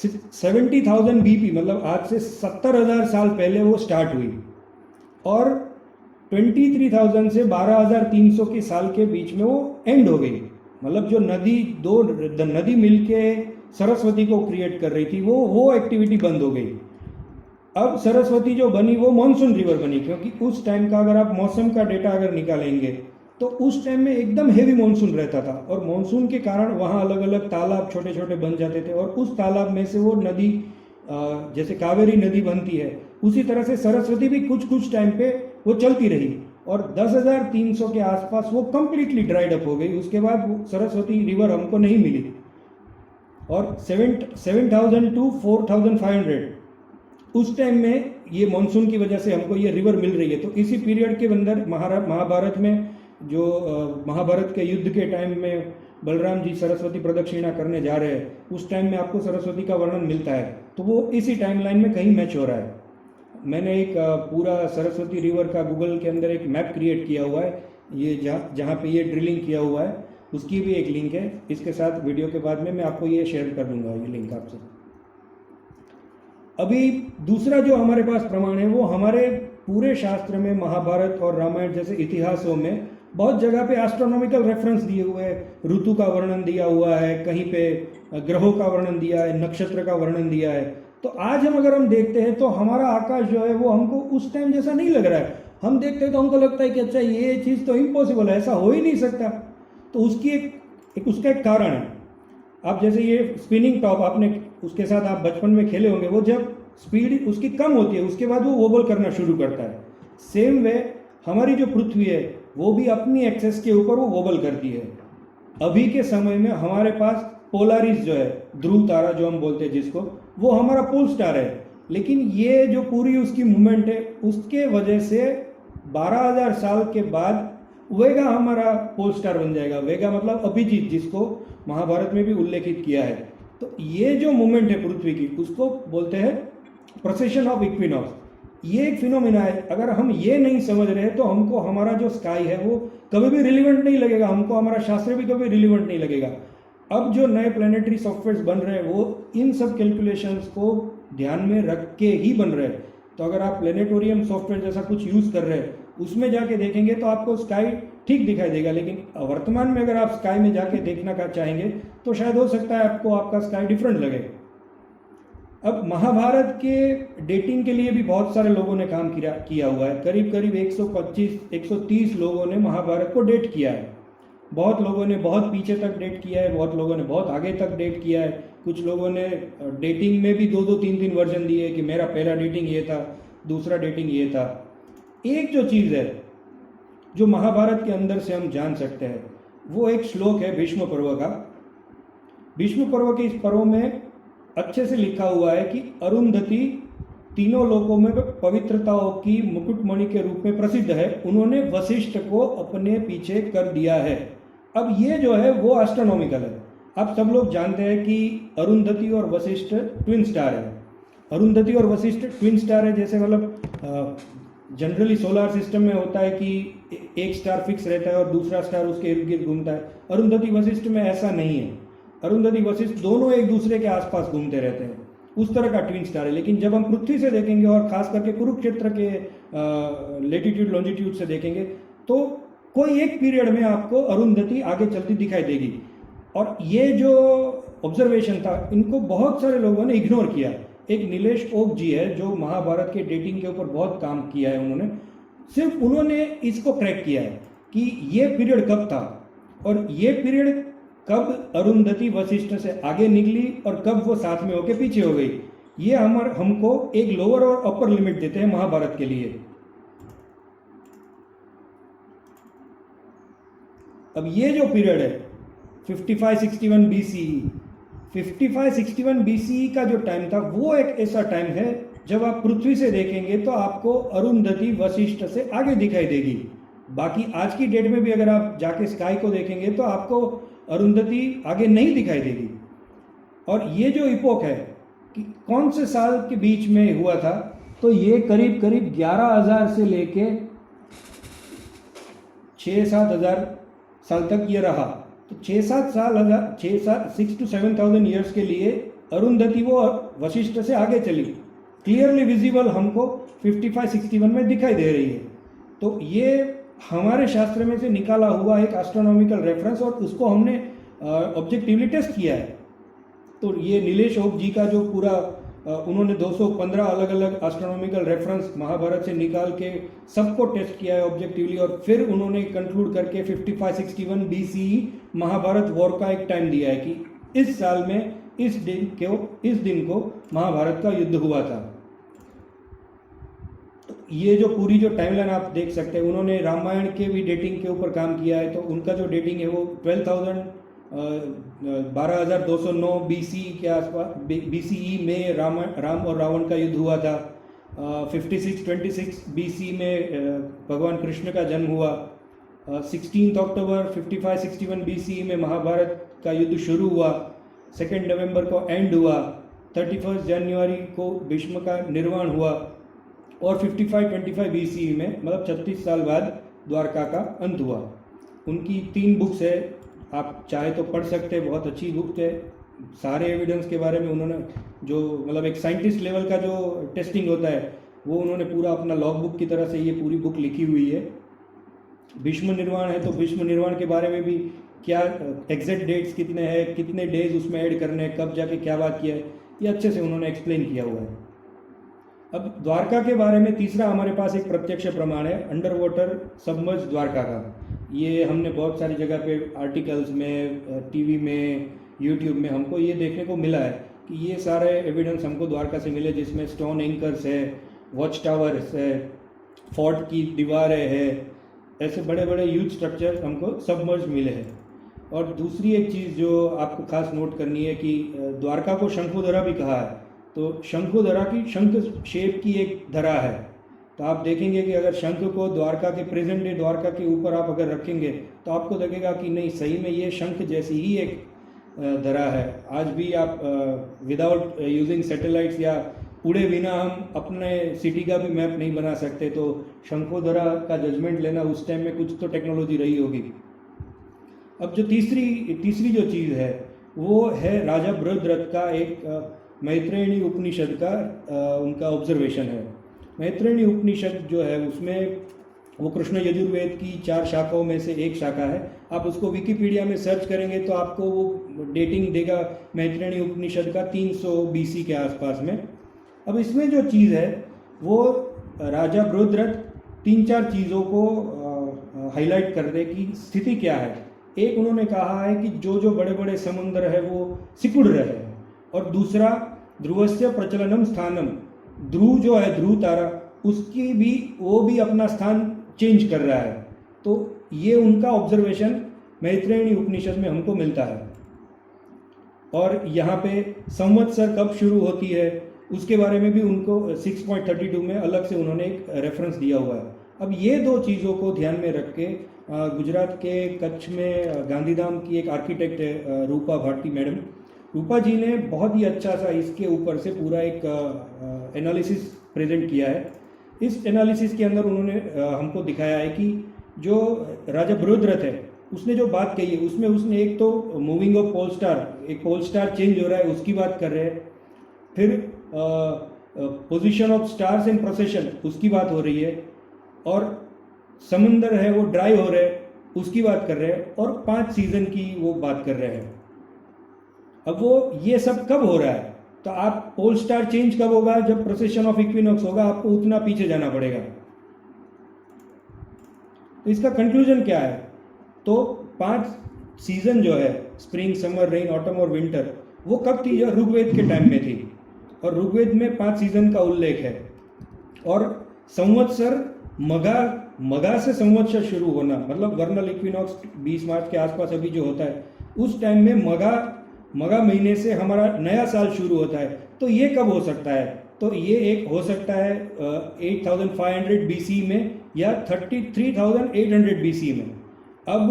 [SPEAKER 1] 70,000 बीपी, मतलब आज से 70,000 साल पहले वो स्टार्ट हुई और 23,000 से 12,300 के साल के बीच में वो एंड हो गई। मतलब जो नदी मिलके सरस्वती को क्रिएट कर रही थी वो एक्टिविटी बंद हो गई। अब सरस्वती जो बनी वो मॉनसून रिवर बनी, क्योंकि उस टाइम का अगर आप मौसम का डेटा अगर निकालेंगे तो उस टाइम में एकदम हेवी मॉनसून रहता था और मॉनसून के कारण वहाँ अलग अलग तालाब छोटे छोटे बन जाते थे और उस तालाब में से वो नदी, जैसे कावेरी नदी बनती है उसी तरह से सरस्वती भी कुछ टाइम पे वो चलती रही और 10,300 के आसपास वो कम्प्लीटली ड्राइड अप हो गई। उसके बाद वो सरस्वती रिवर हमको नहीं मिली और 7,000 टू 4,500 उस टाइम में ये मॉनसून की वजह से हमको ये रिवर मिल रही है। तो इसी पीरियड के अंदर महाभारत में जो महाभारत के युद्ध के टाइम में बलराम जी सरस्वती प्रदक्षिणा करने जा रहे हैं, उस टाइम में आपको सरस्वती का वर्णन मिलता है। तो वो इसी टाइमलाइन में कहीं मैच हो रहा है। मैंने एक पूरा सरस्वती रिवर का गूगल के अंदर एक मैप क्रिएट किया हुआ है, ये जहाँ पे ये ड्रिलिंग किया हुआ है उसकी भी एक लिंक है। इसके साथ वीडियो के बाद में मैं आपको ये शेयर कर दूंगा, ये लिंक आपसे। अभी दूसरा जो हमारे पास प्रमाण है वो हमारे पूरे शास्त्र में महाभारत और रामायण जैसे इतिहासों में बहुत जगह पे एस्ट्रोनॉमिकल रेफरेंस दिए हुए हैं। ऋतु का वर्णन दिया हुआ है, कहीं पे ग्रहों का वर्णन दिया है, नक्षत्र का वर्णन दिया है। तो आज हम देखते हैं तो हमारा आकाश जो है वो हमको उस टाइम जैसा नहीं लग रहा है। हम देखते हैं तो हमको लगता है कि अच्छा ये चीज़ तो इम्पॉसिबल है, ऐसा हो ही नहीं सकता। तो उसकी उसका एक कारण है। आप जैसे ये स्पिनिंग टॉप आपने उसके साथ आप बचपन में खेले होंगे, वो जब स्पीड उसकी कम होती है उसके बाद वो वोबल करना शुरू करता है। सेम वे हमारी जो पृथ्वी है वो भी अपनी एक्सेस के ऊपर वो वोबल करती है। अभी के समय में हमारे पास पोलारिस जो है, ध्रुव तारा जो हम बोलते हैं जिसको, वो हमारा पोल स्टार है। लेकिन ये जो पूरी उसकी मूवमेंट है उसके वजह से 12,000 साल के बाद वेगा हमारा पोल स्टार बन जाएगा। वेगा मतलब अभिजीत, जिसको महाभारत में भी उल्लेखित किया है। तो ये जो मूवमेंट है पृथ्वी की उसको बोलते हैं प्रोसेशन ऑफ इक्विनॉक्स। ये एक फिनोमिना है। अगर हम ये नहीं समझ रहे तो हमको हमारा जो स्काई है वो कभी भी रिलीवेंट नहीं लगेगा, हमको हमारा शास्त्र भी कभी रिलीवेंट नहीं लगेगा। अब जो नए प्लानिटरी सॉफ्टवेयर बन रहे हैं वो इन सब कैलकुलेशंस को ध्यान में रख के ही बन रहे हैं। तो अगर आप प्लेनेटोरियम सॉफ्टवेयर जैसा कुछ यूज़ कर रहे हैं उसमें जाके देखेंगे तो आपको स्काई ठीक दिखाई देगा, लेकिन वर्तमान में अगर आप स्काई में जाके देखना का चाहेंगे तो शायद हो सकता है आपको आपका स्काई डिफरेंट लगे। अब महाभारत के डेटिंग के लिए भी बहुत सारे लोगों ने काम किया हुआ है। करीब करीब 125-130 लोगों ने महाभारत को डेट किया है। बहुत लोगों ने बहुत पीछे तक डेट किया है, बहुत लोगों ने बहुत आगे तक डेट किया है। कुछ लोगों ने डेटिंग में भी 2-3 वर्जन दिए कि मेरा पहला डेटिंग ये था, दूसरा डेटिंग ये था। एक जो चीज़ है जो महाभारत के अंदर से हम जान सकते हैं वो एक श्लोक है भीष्म पर्व का। भीष्म पर्व के इस पर्व में अच्छे से लिखा हुआ है कि अरुंधति तीनों लोकों में पवित्रताओं की मुकुटमणि के रूप में प्रसिद्ध है, उन्होंने वशिष्ठ को अपने पीछे कर दिया है। अब ये जो है वो एस्ट्रोनॉमिकल है। आप सब लोग जानते हैं कि अरुंधति और वशिष्ठ ट्विन स्टार है। अरुंधति और वशिष्ठ ट्विन स्टार है, जैसे मतलब जनरली सोलर सिस्टम में होता है कि एक स्टार फिक्स रहता है और दूसरा स्टार उसके इर्द गिर्द घूमता है। अरुंधति वशिष्ठ में ऐसा नहीं है। अरुंधति वशिष्ठ दोनों एक दूसरे के आसपास घूमते रहते हैं, उस तरह का ट्विन स्टार है। लेकिन जब हम पृथ्वी से देखेंगे और खास करके कुरुक्षेत्र के लेटीट्यूड लॉन्जिट्यूड से देखेंगे तो कोई एक पीरियड में आपको अरुंधति आगे चलती दिखाई देगी। और ये जो ऑब्जर्वेशन था इनको बहुत सारे लोगों ने इग्नोर किया। एक नीलेश ओक जी है जो महाभारत के डेटिंग के ऊपर बहुत काम किया है, उन्होंने सिर्फ उन्होंने इसको क्रैक किया है कि ये पीरियड कब था और ये पीरियड कब अरुंधति वशिष्ठ से आगे निकली और कब वो साथ में होके पीछे हो गई। ये हमको एक लोअर और अपर लिमिट देते हैं महाभारत के लिए। अब ये जो पीरियड है 55-61 BCE, 55-61 BCE का जो टाइम था वो एक ऐसा टाइम है जब आप पृथ्वी से देखेंगे तो आपको अरुंधति वशिष्ठ से आगे दिखाई देगी। बाकी आज की डेट में भी अगर आप जाके स्काई को देखेंगे तो आपको अरुंधति आगे नहीं दिखाई देगी। और ये जो इपोक है कि कौन से साल के बीच में हुआ था, तो ये करीब करीब 11,000 से लेके 6-7 हज़ार साल तक ये रहा। तो 6 to 7,000 ईयर्स के लिए अरुंधति वो वशिष्ठ से आगे चली, क्लियरली विजिबल हमको 55-61 में दिखाई दे रही है। तो ये हमारे शास्त्र में से निकाला हुआ एक एस्ट्रोनॉमिकल रेफरेंस और उसको हमने ऑब्जेक्टिवली टेस्ट किया है। तो ये नीलेश ओक जी का जो पूरा उन्होंने 215 अलग अलग एस्ट्रोनॉमिकल रेफरेंस महाभारत से निकाल के सबको टेस्ट किया है ऑब्जेक्टिवली, और फिर उन्होंने कंक्लूड करके 55-61 BCE महाभारत वॉर का एक टाइम दिया है कि इस साल में इस दिन को महाभारत का युद्ध हुआ था। तो ये जो पूरी जो टाइमलाइन आप देख सकते हैं, उन्होंने रामायण के भी डेटिंग के ऊपर काम किया है। तो उनका जो डेटिंग है वो 12,209 BCE के आसपास BCE में राम और रावण का युद्ध हुआ था। 56-26 BCE में भगवान कृष्ण का जन्म हुआ। 16 अक्टूबर 55-61 BCE में महाभारत का युद्ध शुरू हुआ, 2 नवंबर को एंड हुआ, 31 जनवरी को भीष्म का निर्वाण हुआ और 55-25 BCE में मतलब 36 साल बाद द्वारका का अंत हुआ। उनकी 3 बुक्स है, आप चाहे तो पढ़ सकते हैं, बहुत अच्छी बुक है। सारे एविडेंस के बारे में उन्होंने जो मतलब एक साइंटिस्ट लेवल का जो टेस्टिंग होता है वो उन्होंने पूरा अपना लॉग बुक की तरह से ये पूरी बुक लिखी हुई है। भीष्म निर्वाण है तो भीष्म निर्वाण के बारे में भी क्या एग्जैक्ट डेट्स कितने हैं, कितने डेज उसमें ऐड करने हैं, कब जाके क्या बात किया है, ये अच्छे से उन्होंने एक्सप्लेन किया हुआ है। अब द्वारका के बारे में तीसरा हमारे पास एक प्रत्यक्ष प्रमाण है अंडर वाटर सबमर्ज द्वारका का। ये हमने बहुत सारी जगह पे आर्टिकल्स में, टीवी में, यूट्यूब में हमको ये देखने को मिला है कि ये सारे एविडेंस हमको द्वारका से मिले, जिसमें स्टोन एंकर्स है, वॉच टावर्स है, फोर्ट की दीवारें है, ऐसे बड़े बड़े ह्यूज स्ट्रक्चर हमको सबमर्ज मिले हैं। और दूसरी एक चीज़ जो आपको खास नोट करनी है कि द्वारका को शंकुधरा भी कहा है। तो शंकुधरा की शंख शेप की एक धरा है। तो आप देखेंगे कि अगर शंख को द्वारका के प्रेजेंट डे द्वारका के ऊपर आप अगर रखेंगे तो आपको लगेगा कि नहीं, सही में ये शंख जैसी ही एक धरा है। आज भी आप विदाउट यूजिंग सैटेलाइट्स या उड़े बिना हम अपने सिटी का भी मैप नहीं बना सकते, तो शंखोधरा का जजमेंट लेना उस टाइम में कुछ तो टेक्नोलॉजी रही होगी। अब जो तीसरी जो चीज़ है वो है राजा बृहद्रथ का एक मैत्रेयणी उपनिषद का उनका ऑब्जर्वेशन है। मैत्रेयणी उपनिषद जो है उसमें वो कृष्ण यजुर्वेद की 4 शाखाओं में से एक शाखा है। आप उसको विकिपीडिया में सर्च करेंगे तो आपको वो डेटिंग देगा मैत्रेयणी उपनिषद का 300 BC के आसपास में। अब इसमें जो चीज़ है वो राजा बृहद्रथ 3-4 चीज़ों को हाईलाइट कर दे कि स्थिति क्या है। एक उन्होंने कहा है कि जो बड़े बड़े समुद्र है वो सिकुड़ रहे हैं, और दूसरा ध्रुवस्य प्रचलनम स्थानम, ध्रुव जो है ध्रुव तारा उसकी भी वो भी अपना स्थान चेंज कर रहा है। तो ये उनका ऑब्जर्वेशन मैत्रेयणी उपनिषद में हमको मिलता है। और यहाँ पे संवत्सर कब शुरू होती है उसके बारे में भी उनको 6.32 में अलग से उन्होंने एक रेफरेंस दिया हुआ है। अब ये 2 चीज़ों को ध्यान में रख के गुजरात के कच्छ में गांधीधाम की एक आर्किटेक्ट है रूपा भाटी मैडम, रूपा जी ने बहुत ही अच्छा सा इसके ऊपर से पूरा एक एनालिसिस प्रेजेंट किया है। इस एनालिसिस के अंदर उन्होंने हमको दिखाया है कि जो राजा बृहद्रथ है उसने जो बात कही है उसमें उसने एक तो मूविंग ऑफ पोल स्टार, एक पोल स्टार चेंज हो रहा है उसकी बात कर रहे हैं, फिर position of stars in procession उसकी बात हो रही है, और समुंदर है वो ड्राई हो रहे हैं उसकी बात कर रहे हैं, और 5 सीजन की वो बात कर रहे हैं। अब वो ये सब कब हो रहा है, तो आप पोल स्टार चेंज कब होगा, जब प्रोसेशन ऑफ इक्विनॉक्स होगा, आपको उतना पीछे जाना पड़ेगा। तो इसका कंक्लूजन क्या है, तो 5 सीजन जो है स्प्रिंग, समर, रेन, ऑटम और विंटर, वो कब थी, ऋग्वेद के टाइम में थी, और ऋग्वेद में 5 सीजन का उल्लेख है। और संवत्सर मघा से संवत्सर शुरू होना, मतलब वर्नल इक्विनॉक्स 20 मार्च के आसपास अभी जो होता है उस टाइम में मघा महीने से हमारा नया साल शुरू होता है। तो ये कब हो सकता है, तो ये एक हो सकता है 8500 BC में या 33,800 BC में। अब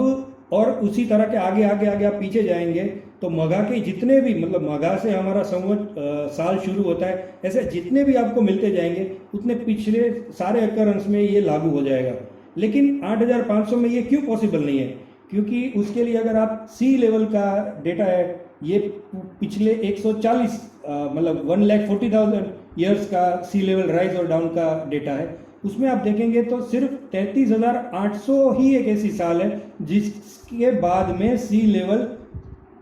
[SPEAKER 1] और उसी तरह के आगे आप पीछे जाएंगे तो मघा के जितने भी, मतलब मघा से हमारा साल शुरू होता है, ऐसे जितने भी आपको मिलते जाएंगे उतने पिछले सारे अकरेंस में ये लागू हो जाएगा। लेकिन 8500 में ये क्यों पॉसिबल नहीं है, क्योंकि उसके लिए अगर आप सी लेवल का डेटा है, ये पिछले 140 मतलब 1,40,000 ईयर्स का सी लेवल राइज और डाउन का डेटा है, उसमें आप देखेंगे तो सिर्फ 33,800 ही एक ऐसी साल है जिसके बाद में सी लेवल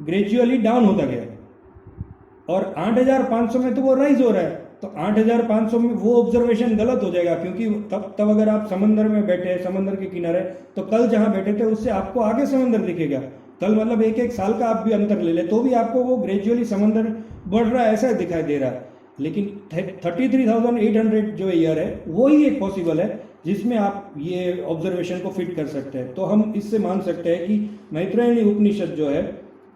[SPEAKER 1] ग्रेजुअली डाउन होता गया, और 8,500 में तो वो राइज हो रहा है। तो 8,500 में वो ऑब्जर्वेशन गलत हो जाएगा, क्योंकि तब अगर आप समंदर में बैठे, समंदर के किनारे, तो कल जहां बैठे थे उससे आपको आगे समंदर दिखेगा। कल मतलब एक साल का आप भी अंतर ले ले तो भी आपको वो ग्रेजुअली समंदर बढ़ रहा है ऐसा दिखाई दे रहा है। लेकिन 33,800 जो ईयर है वो ही एक पॉसिबल है जिसमें आप ये ऑब्जर्वेशन को फिट कर सकते हैं। तो हम इससे मान सकते हैं कि मैत्रेयणी उपनिषद जो है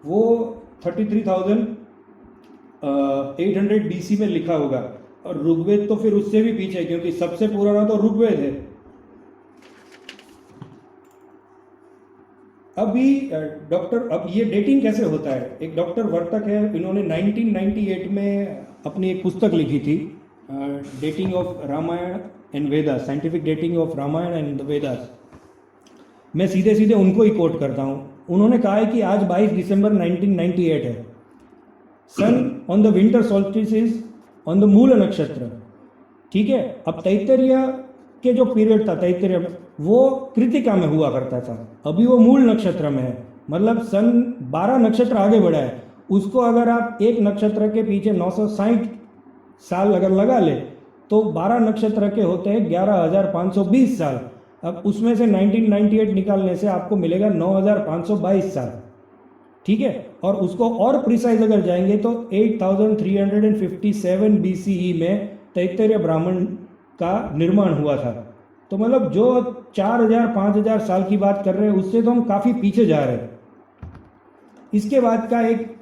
[SPEAKER 1] वो 33,800 BC में लिखा होगा, और ऋग्वेद तो फिर उससे भी पीछे, क्योंकि सबसे पुराना तो ऋग्वेद है। अब ये डेटिंग कैसे होता है, एक डॉक्टर वर्तक है, इन्होंने 1998 में अपनी एक पुस्तक लिखी थी, dating of Ramayana and Vedas, scientific dating of Ramayana and the Vedas. मैं सीधे उनको ही कोट करता हूँ। उन्होंने कहा है कि आज 22 दिसंबर 1998 है, sun on the winter solstice is on the मूल नक्षत्र, ठीक है। अब तैत्तिरीय के जो पीरियड था, तैत्तिरीय में वो कृतिका में हुआ करता था, अभी वो मूल नक्षत्र में है, मतलब सन 12 नक्षत्र आगे बढ़ा है। उसको अगर आप एक नक्षत्र के पीछे 960 साल अगर लगा ले तो 12 नक्षत्र के होते हैं 11,520 साल। अब उसमें से 1998 निकालने से आपको मिलेगा 9,522 साल, ठीक है। और उसको और प्रिसाइज अगर जाएंगे तो 8,357 BCE में तैत्तिरीय ब्राह्मण का निर्माण हुआ था। तो मतलब जो 4,000-5,000 साल की बात कर रहे हैं उससे तो हम काफ़ी पीछे जा रहे हैं। इसके बाद का एक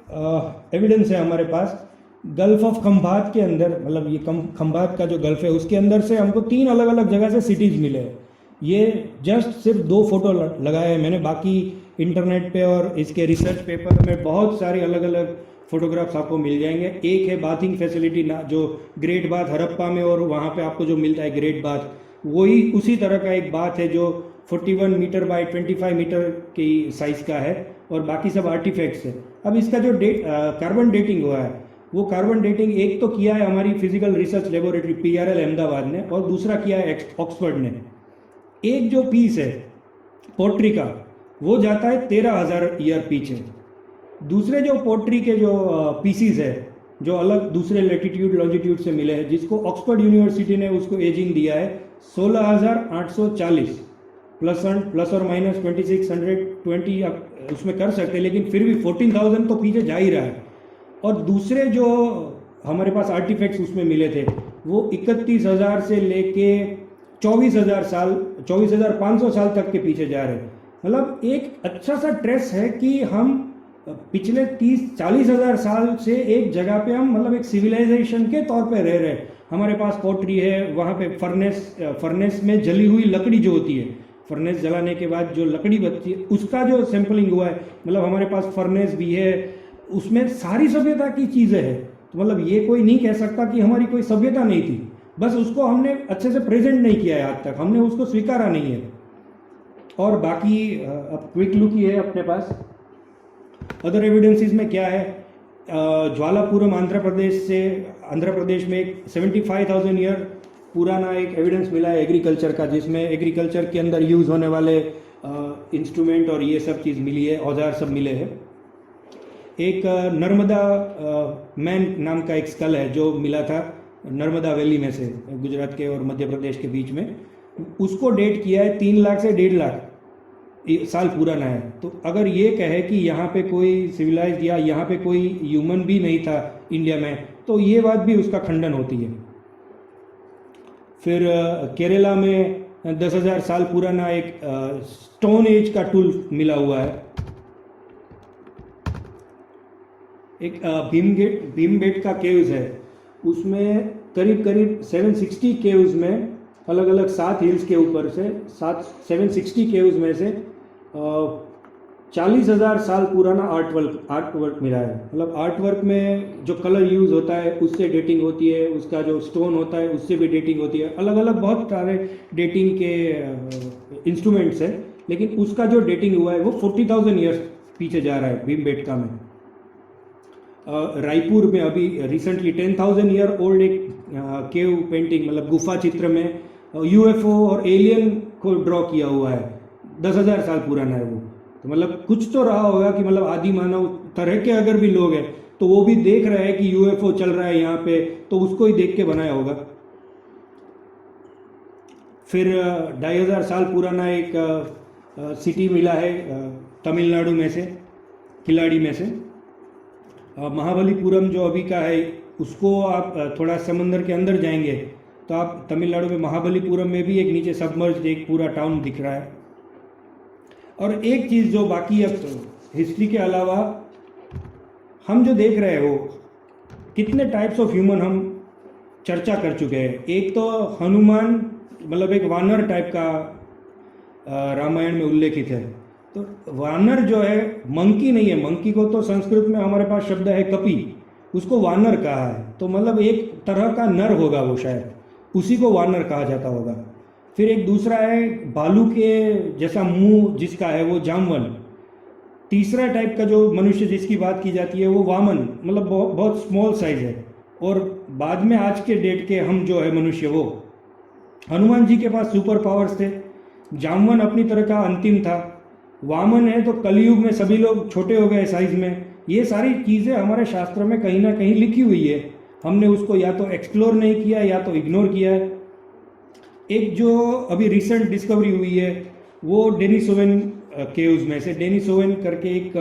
[SPEAKER 1] एविडेंस है हमारे पास, गल्फ ऑफ खंभात के अंदर, मतलब ये खंभात का जो गल्फ है उसके अंदर से हमको 3 अलग अलग जगह से सिटीज़ मिले हैं। ये जस्ट सिर्फ 2 फोटो लगाए हैं मैंने, बाकी इंटरनेट पे और इसके रिसर्च पेपर में बहुत सारी अलग अलग फोटोग्राफ्स आपको मिल जाएंगे। एक है बाथिंग फैसिलिटी ना, जो ग्रेट बाथ हड़प्पा में और वहाँ पे आपको जो मिलता है ग्रेट बाथ, वही उसी तरह का एक बाथ है जो 41 मीटर बाय 25 मीटर की साइज़ का है, और बाकी सब आर्टिफैक्ट्स है। अब इसका जो कार्बन डेटिंग हुआ है, वो कार्बन डेटिंग एक तो किया है हमारी physical research laboratory PRL Ahmedabad ने, और दूसरा किया है ऑक्सफर्ड ने। एक जो पीस है पोट्री का, वो जाता है 13,000 ईयर पीछे। दूसरे जो पोट्री के जो पीसीज है, जो अलग दूसरे लेटीट्यूड लॉन्जिट्यूड से मिले हैं, जिसको ऑक्सफर्ड यूनिवर्सिटी ने उसको एजिंग दिया है 16,840, प्लस और माइनस 2620 आप उसमें कर सकते हैं, लेकिन फिर भी 14,000 तो पीछे जा ही रहा है। और दूसरे जो हमारे पास आर्टिफैक्ट्स उसमें मिले थे, वो 31,000 से लेके 24,500 साल तक के पीछे जा रहे हैं। मतलब एक अच्छा सा ट्रेस है कि हम पिछले 30-40 हज़ार साल से एक जगह पे हम मतलब एक सिविलाइजेशन के तौर पे रह रहे हैं। हमारे पास पोट्री है, वहाँ पे फर्नेस में जली हुई लकड़ी जो होती है, फर्नेस जलाने के बाद जो लकड़ी बचती है, उसका जो सैंपलिंग हुआ है। मतलब हमारे पास फर्नेस भी है, उसमें सारी सभ्यता की चीज़ें हैं। तो मतलब ये कोई नहीं कह सकता कि हमारी कोई सभ्यता नहीं थी, बस उसको हमने अच्छे से प्रेजेंट नहीं किया है, आज तक हमने उसको स्वीकारा नहीं है। और बाकी अब क्विक लुक ही है अपने पास। अदर एविडेंसेस में क्या है, ज्वालापुरम आंध्र प्रदेश में एक 75,000 ईयर पुराना एक एविडेंस मिला है एग्रीकल्चर का, जिसमें एग्रीकल्चर के अंदर यूज़ होने वाले इंस्ट्रूमेंट और ये सब चीज़ मिली है, औजार सब मिले हैं। एक नर्मदा मैन नाम का एक स्कल है जो मिला था नर्मदा वैली में से, गुजरात के और मध्य प्रदेश के बीच में। उसको डेट किया है 3 लाख से 1.5 लाख साल पुराना है। तो अगर ये कहे कि यहाँ पे कोई सिविलाइज्ड या यहाँ पे कोई ह्यूमन भी नहीं था इंडिया में, तो ये बात भी उसका खंडन होती है। फिर केरला में 10,000 साल पुराना एक स्टोन एज का टूल मिला हुआ है। एक भीमबेटका केव्स है, उसमें करीब 760 केव्स में अलग अलग 7 हिल्स के ऊपर से 760 केव्स में से 40,000 साल पुराना आर्टवर्क मिला है। मतलब आर्टवर्क में जो कलर यूज़ होता है उससे डेटिंग होती है, उसका जो स्टोन होता है उससे भी डेटिंग होती है। अलग अलग बहुत सारे डेटिंग के इंस्ट्रूमेंट्स हैं, लेकिन उसका जो डेटिंग हुआ है वो 40,000 ईयर्स पीछे जा रहा है भीमबेटका में। रायपुर में अभी रिसेंटली 10,000 ईयर ओल्ड एक केव पेंटिंग, मतलब गुफा चित्र में UFO और एलियन को ड्रॉ किया हुआ है, 10,000 साल पुराना है वो। तो मतलब कुछ तो रहा होगा कि मतलब आदि मानव तरह के अगर भी लोग हैं तो वो भी देख रहे हैं कि UFO चल रहा है यहाँ पे, तो उसको ही देख के बनाया होगा। फिर 2,500 साल पुराना एक सिटी मिला है तमिलनाडु में से, किलाड़ी में से। महाबलीपुरम जो अभी का है, उसको आप थोड़ा समंदर के अंदर जाएंगे तो आप तमिलनाडु में महाबलीपुरम में भी एक नीचे सबमर्ज्ड एक पूरा टाउन दिख रहा है। और एक चीज़ जो बाकी अब हिस्ट्री के अलावा हम जो देख रहे हैं, वो कितने टाइप्स ऑफ ह्यूमन हम चर्चा कर चुके हैं। एक तो हनुमान, मतलब एक वानर टाइप का रामायण में उल्लेखित है। तो वानर जो है मंकी नहीं है, मंकी को तो संस्कृत में हमारे पास शब्द है कपि, उसको वानर कहा है। तो मतलब एक तरह का नर होगा वो, शायद उसी को वानर कहा जाता होगा। फिर एक दूसरा है भालू के जैसा मुंह जिसका है, वो जामवन। तीसरा टाइप का जो मनुष्य जिसकी बात की जाती है वो वामन, मतलब बहुत स्मॉल साइज है। और बाद में आज के डेट के हम जो है मनुष्य, वो हनुमान जी के पास सुपर पावर्स थे। जामवन अपनी तरह का अंतिम था। वामन है तो कलयुग में सभी लोग छोटे हो गए साइज में। ये सारी चीज़ें हमारे शास्त्र में कहीं ना कहीं लिखी हुई है, हमने उसको या तो एक्सप्लोर नहीं किया या तो इग्नोर किया है। एक जो अभी रिसेंट डिस्कवरी हुई है वो डेनिसोवन केव्स में से, डेनिसोवन करके एक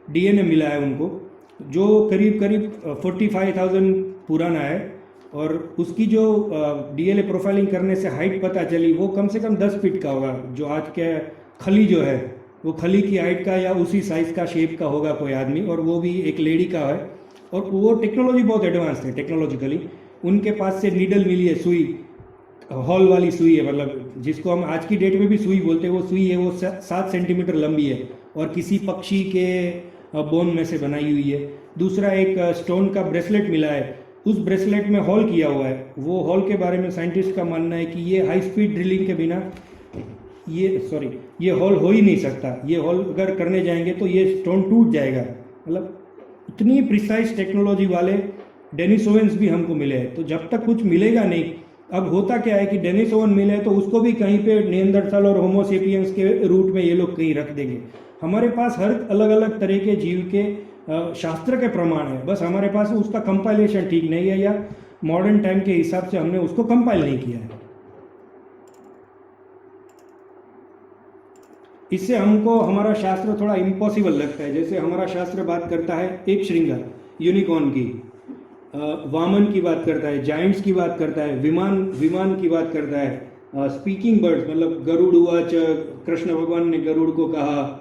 [SPEAKER 1] DNA मिला है उनको, जो करीब 45,000 पुराना है। और उसकी जो DNA प्रोफाइलिंग करने से हाइट पता चली, वो कम से कम 10 फीट का होगा। जो आज के खली जो है वो खली की हाइट का या उसी साइज का शेप का होगा कोई आदमी, और वो भी एक लेडी का है। और वो टेक्नोलॉजी बहुत एडवांस है टेक्नोलॉजिकली। उनके पास से नीडल मिली है, सुई, हॉल वाली सुई है, मतलब जिसको हम आज की डेट में भी सुई बोलते हैं। वो सुई है, वो 7 सेंटीमीटर लंबी है और किसी पक्षी के बोन में से बनाई हुई है। दूसरा एक स्टोन का ब्रेसलेट मिला है, उस ब्रेसलेट में हॉल किया हुआ है। वो हॉल के बारे में साइंटिस्ट का मानना है कि ये हाई स्पीड ड्रिलिंग के बिना ये हॉल हो ही नहीं सकता। ये हॉल अगर करने जाएंगे तो ये स्टोन टूट जाएगा। मतलब इतनी प्रिसाइज टेक्नोलॉजी वाले डेनिस ओवेन्स भी हमको मिले हैं। तो जब तक कुछ मिलेगा नहीं, अब होता क्या है कि डेनिस ओवन मिले तो उसको भी कहीं पे निएंडरथल और होमोसेपियंस के रूट में ये लोग कहीं रख देंगे। हमारे पास हर अलग अलग तरह के जीव के शास्त्र के प्रमाण है, बस हमारे पास उसका कंपाइलेशन ठीक नहीं है या मॉडर्न टाइम के हिसाब से हमने उसको कंपाइल नहीं किया है। इससे हमको हमारा शास्त्र थोड़ा इम्पॉसिबल लगता है। जैसे हमारा शास्त्र बात करता है एक श्रृंगा यूनिकॉर्न की, वामन की बात करता है, जाइंट्स की बात करता है, विमान की बात करता है, स्पीकिंग बर्ड्स मतलब गरुड़ उवाच, कृष्ण भगवान ने गरुड़ को कहा।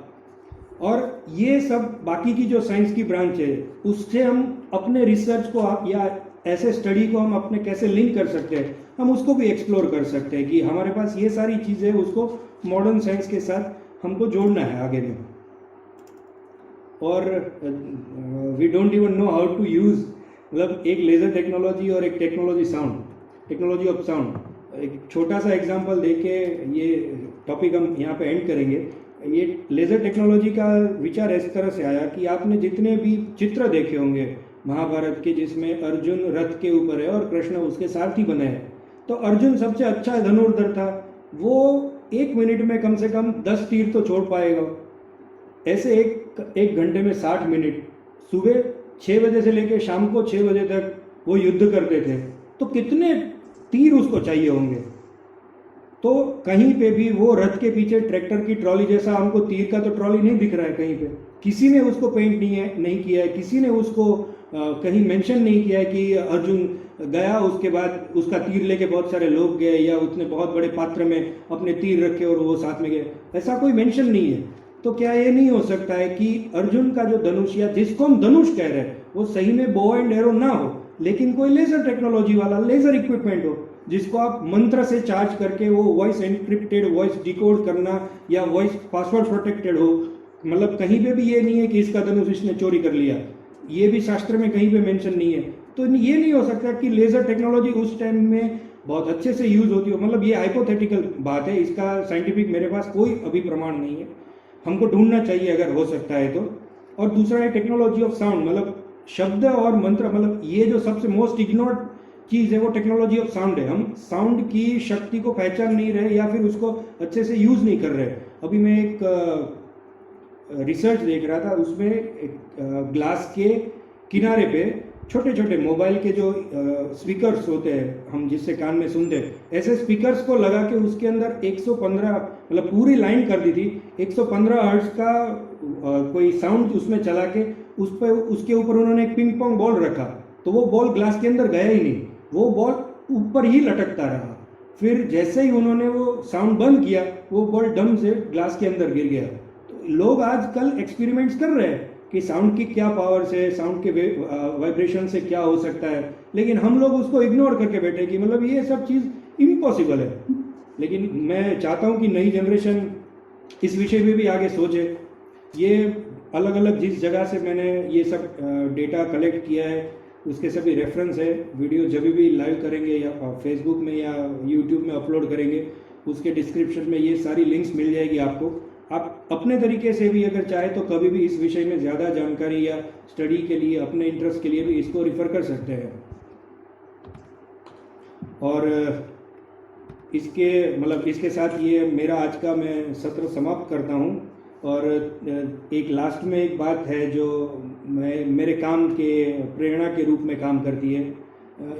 [SPEAKER 1] और ये सब बाकी की जो साइंस की ब्रांच है उससे हम अपने रिसर्च को या ऐसे स्टडी को हम अपने कैसे लिंक कर सकते हैं, हम उसको भी एक्सप्लोर कर सकते हैं कि हमारे पास ये सारी चीज़ें उसको मॉडर्न साइंस के साथ हमको जोड़ना है आगे में। और we don't even know how to use, मतलब एक लेज़र टेक्नोलॉजी और एक टेक्नोलॉजी ऑफ साउंड। एक छोटा सा एग्जांपल देके ये टॉपिक हम यहाँ पे एंड करेंगे। ये लेज़र टेक्नोलॉजी का विचार इस तरह से आया कि आपने जितने भी चित्र देखे होंगे महाभारत के जिसमें अर्जुन रथ के ऊपर है और कृष्ण उसके सारथी बने हैं, तो अर्जुन सबसे अच्छा धनुर्धर था। वो 1 मिनट में कम से कम 10 तीर तो छोड़ पाएगा। ऐसे एक घंटे में 60 मिनट, सुबह 6 बजे से लेकर शाम को 6 बजे तक वो युद्ध करते थे, तो कितने तीर उसको चाहिए होंगे। तो कहीं पे भी वो रथ के पीछे ट्रैक्टर की ट्रॉली जैसा हमको तीर का तो ट्रॉली नहीं दिख रहा है कहीं पे। किसी ने उसको पेंट नहीं किया है, किसी ने उसको कहीं मेंशन नहीं किया है कि अर्जुन गया उसके बाद उसका तीर लेके बहुत सारे लोग गए या उसने बहुत बड़े पात्र में अपने तीर रखे और वो साथ में गए, ऐसा कोई मेंशन नहीं है। तो क्या ये नहीं हो सकता है कि अर्जुन का जो धनुष या जिसको हम धनुष कह रहे हैं वो सही में बो एंड एरो ना हो, लेकिन कोई लेजर टेक्नोलॉजी वाला लेजर इक्विपमेंट हो जिसको आप मंत्र से चार्ज करके वो वॉइस एनक्रिप्टेड, वॉइस डिकोड करना या वॉइस पासवर्ड प्रोटेक्टेड हो। मतलब कहीं पे भी ये नहीं है कि इसका धनुष इसने चोरी कर लिया, ये भी शास्त्र में कहीं पे मेंशन नहीं है। तो ये नहीं हो सकता कि लेजर टेक्नोलॉजी उस टाइम में बहुत अच्छे से यूज होती हो। मतलब ये हाइपोथेटिकल बात है, इसका साइंटिफिक मेरे पास कोई अभी प्रमाण नहीं है, हमको ढूंढना चाहिए अगर हो सकता है तो। और दूसरा है टेक्नोलॉजी ऑफ साउंड, मतलब शब्द और मंत्र, मतलब ये जो सबसे मोस्ट इग्नोर्ड चीज़ है वो टेक्नोलॉजी ऑफ साउंड है। हम साउंड की शक्ति को पहचान नहीं रहे या फिर उसको अच्छे से यूज़ नहीं कर रहे। अभी मैं एक रिसर्च देख रहा था, उसमें एक ग्लास के किनारे पे छोटे छोटे मोबाइल के जो स्पीकर्स होते हैं हम जिससे कान में सुनते हैं, ऐसे स्पीकर्स को लगा के उसके अंदर 115 मतलब पूरी लाइन कर दी थी, 115 हर्ट्ज का कोई साउंड उसमें चला के उस पर उसके ऊपर उन्होंने एक पिंग पोंग बॉल रखा, तो वो बॉल ग्लास के अंदर गया ही नहीं, वो बॉल ऊपर ही लटकता रहा। फिर जैसे ही उन्होंने वो साउंड बंद किया वो बॉल डम से ग्लास के अंदर गिर गया। तो लोग आजकल एक्सपेरिमेंट्स कर रहे हैं कि साउंड की क्या पावर्स है, साउंड के वाइब्रेशन से क्या हो सकता है, लेकिन हम लोग उसको इग्नोर करके बैठे कि मतलब ये सब चीज़ इम्पॉसिबल है। लेकिन मैं चाहता हूँ कि नई जनरेशन इस विषय में भी आगे सोचे। ये अलग अलग जिस जगह से मैंने ये सब डेटा कलेक्ट किया है उसके सभी रेफरेंस है। वीडियो जब भी लाइव करेंगे या फेसबुक में या यूट्यूब में अपलोड करेंगे उसके डिस्क्रिप्शन में ये सारी लिंक्स मिल जाएगी आपको। आप अपने तरीके से भी अगर चाहे तो कभी भी इस विषय में ज़्यादा जानकारी या स्टडी के लिए अपने इंटरेस्ट के लिए भी इसको रिफ़र कर सकते हैं। और इसके साथ ये मेरा आज का मैं सत्र समाप्त करता हूँ। और एक लास्ट में एक बात है जो मेरे काम के प्रेरणा के रूप में काम करती है।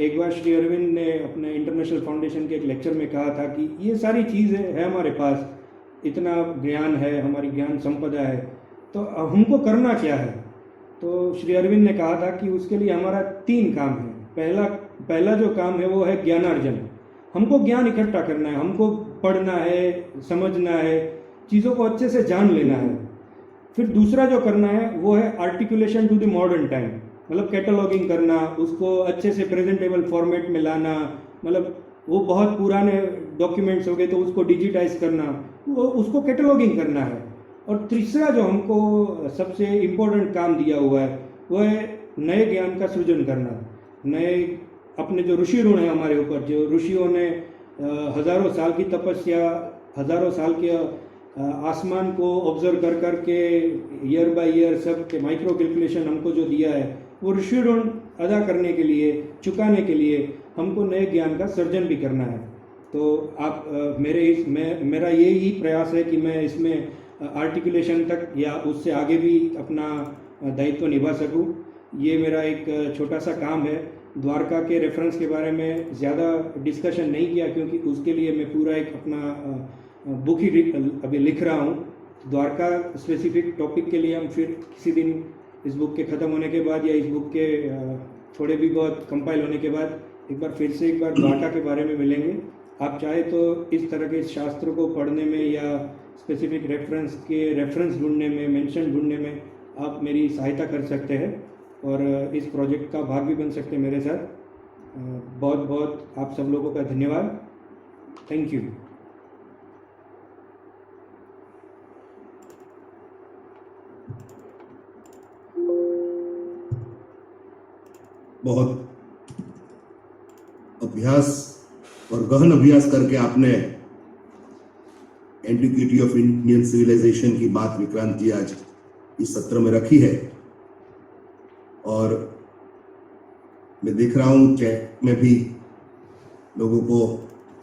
[SPEAKER 1] एक बार श्री अरविंद ने अपने इंटरनेशनल फाउंडेशन के एक लेक्चर में कहा था कि ये सारी चीज़ें है हमारे पास, इतना ज्ञान है, हमारी ज्ञान संपदा है, तो हमको करना क्या है। तो श्री अरविंद ने कहा था कि उसके लिए हमारा 3 काम है। पहला जो काम है वो है ज्ञानार्जन। हमको ज्ञान इकट्ठा करना है, हमको पढ़ना है, समझना है, चीज़ों को अच्छे से जान लेना है। फिर दूसरा जो करना है वो है articulation to the modern time, मतलब कैटलॉगिंग करना, उसको अच्छे से प्रेजेंटेबल फॉर्मेट में लाना। मतलब वो बहुत पुराने डॉक्यूमेंट्स हो गए तो उसको डिजिटाइज करना, वो उसको कैटलॉगिंग करना है। और तीसरा जो हमको सबसे इम्पोर्टेंट काम दिया हुआ है वो है नए ज्ञान का सृजन करना, नए अपने जो ऋषि ऋण है हमारे ऊपर, जो ऋषियों ने हजारों साल की तपस्या, हजारों साल के आसमान को ऑब्जर्व कर कर के ईयर बाय ईयर सब के माइक्रो कैलकुलेशन हमको जो दिया है, वो ऋषि ऋण अदा करने के लिए, चुकाने के लिए हमको नए ज्ञान का सृजन भी करना है। तो आप मेरा यही प्रयास है कि मैं इसमें आर्टिकुलेशन तक या उससे आगे भी अपना दायित्व निभा सकूं। ये मेरा एक छोटा सा काम है। द्वारका के रेफरेंस के बारे में ज़्यादा डिस्कशन नहीं किया, क्योंकि उसके लिए मैं पूरा एक अपना बुक ही अभी लिख रहा हूँ। द्वारका स्पेसिफिक टॉपिक के लिए हम फिर किसी दिन इस बुक के ख़त्म होने के बाद या इस बुक के थोड़े भी बहुत कंपाइल होने के बाद एक बार द्वारका के बारे में मिलेंगे। आप चाहे तो इस तरह के शास्त्र को पढ़ने में या स्पेसिफिक रेफरेंस ढूंढने में, मेंशन ढूंढने में आप मेरी सहायता कर सकते हैं और इस प्रोजेक्ट का भाग भी बन सकते हैं मेरे साथ। बहुत बहुत आप सब लोगों का धन्यवाद। Thank you.
[SPEAKER 2] बहुत अभ्यास और गहन अभ्यास करके आपने एंटिक्विटी ऑफ इंडियन सिविलाइजेशन की बात विक्रांत जी आज इस सत्र में रखी है। और मैं देख रहा हूं चैट में भी लोगों को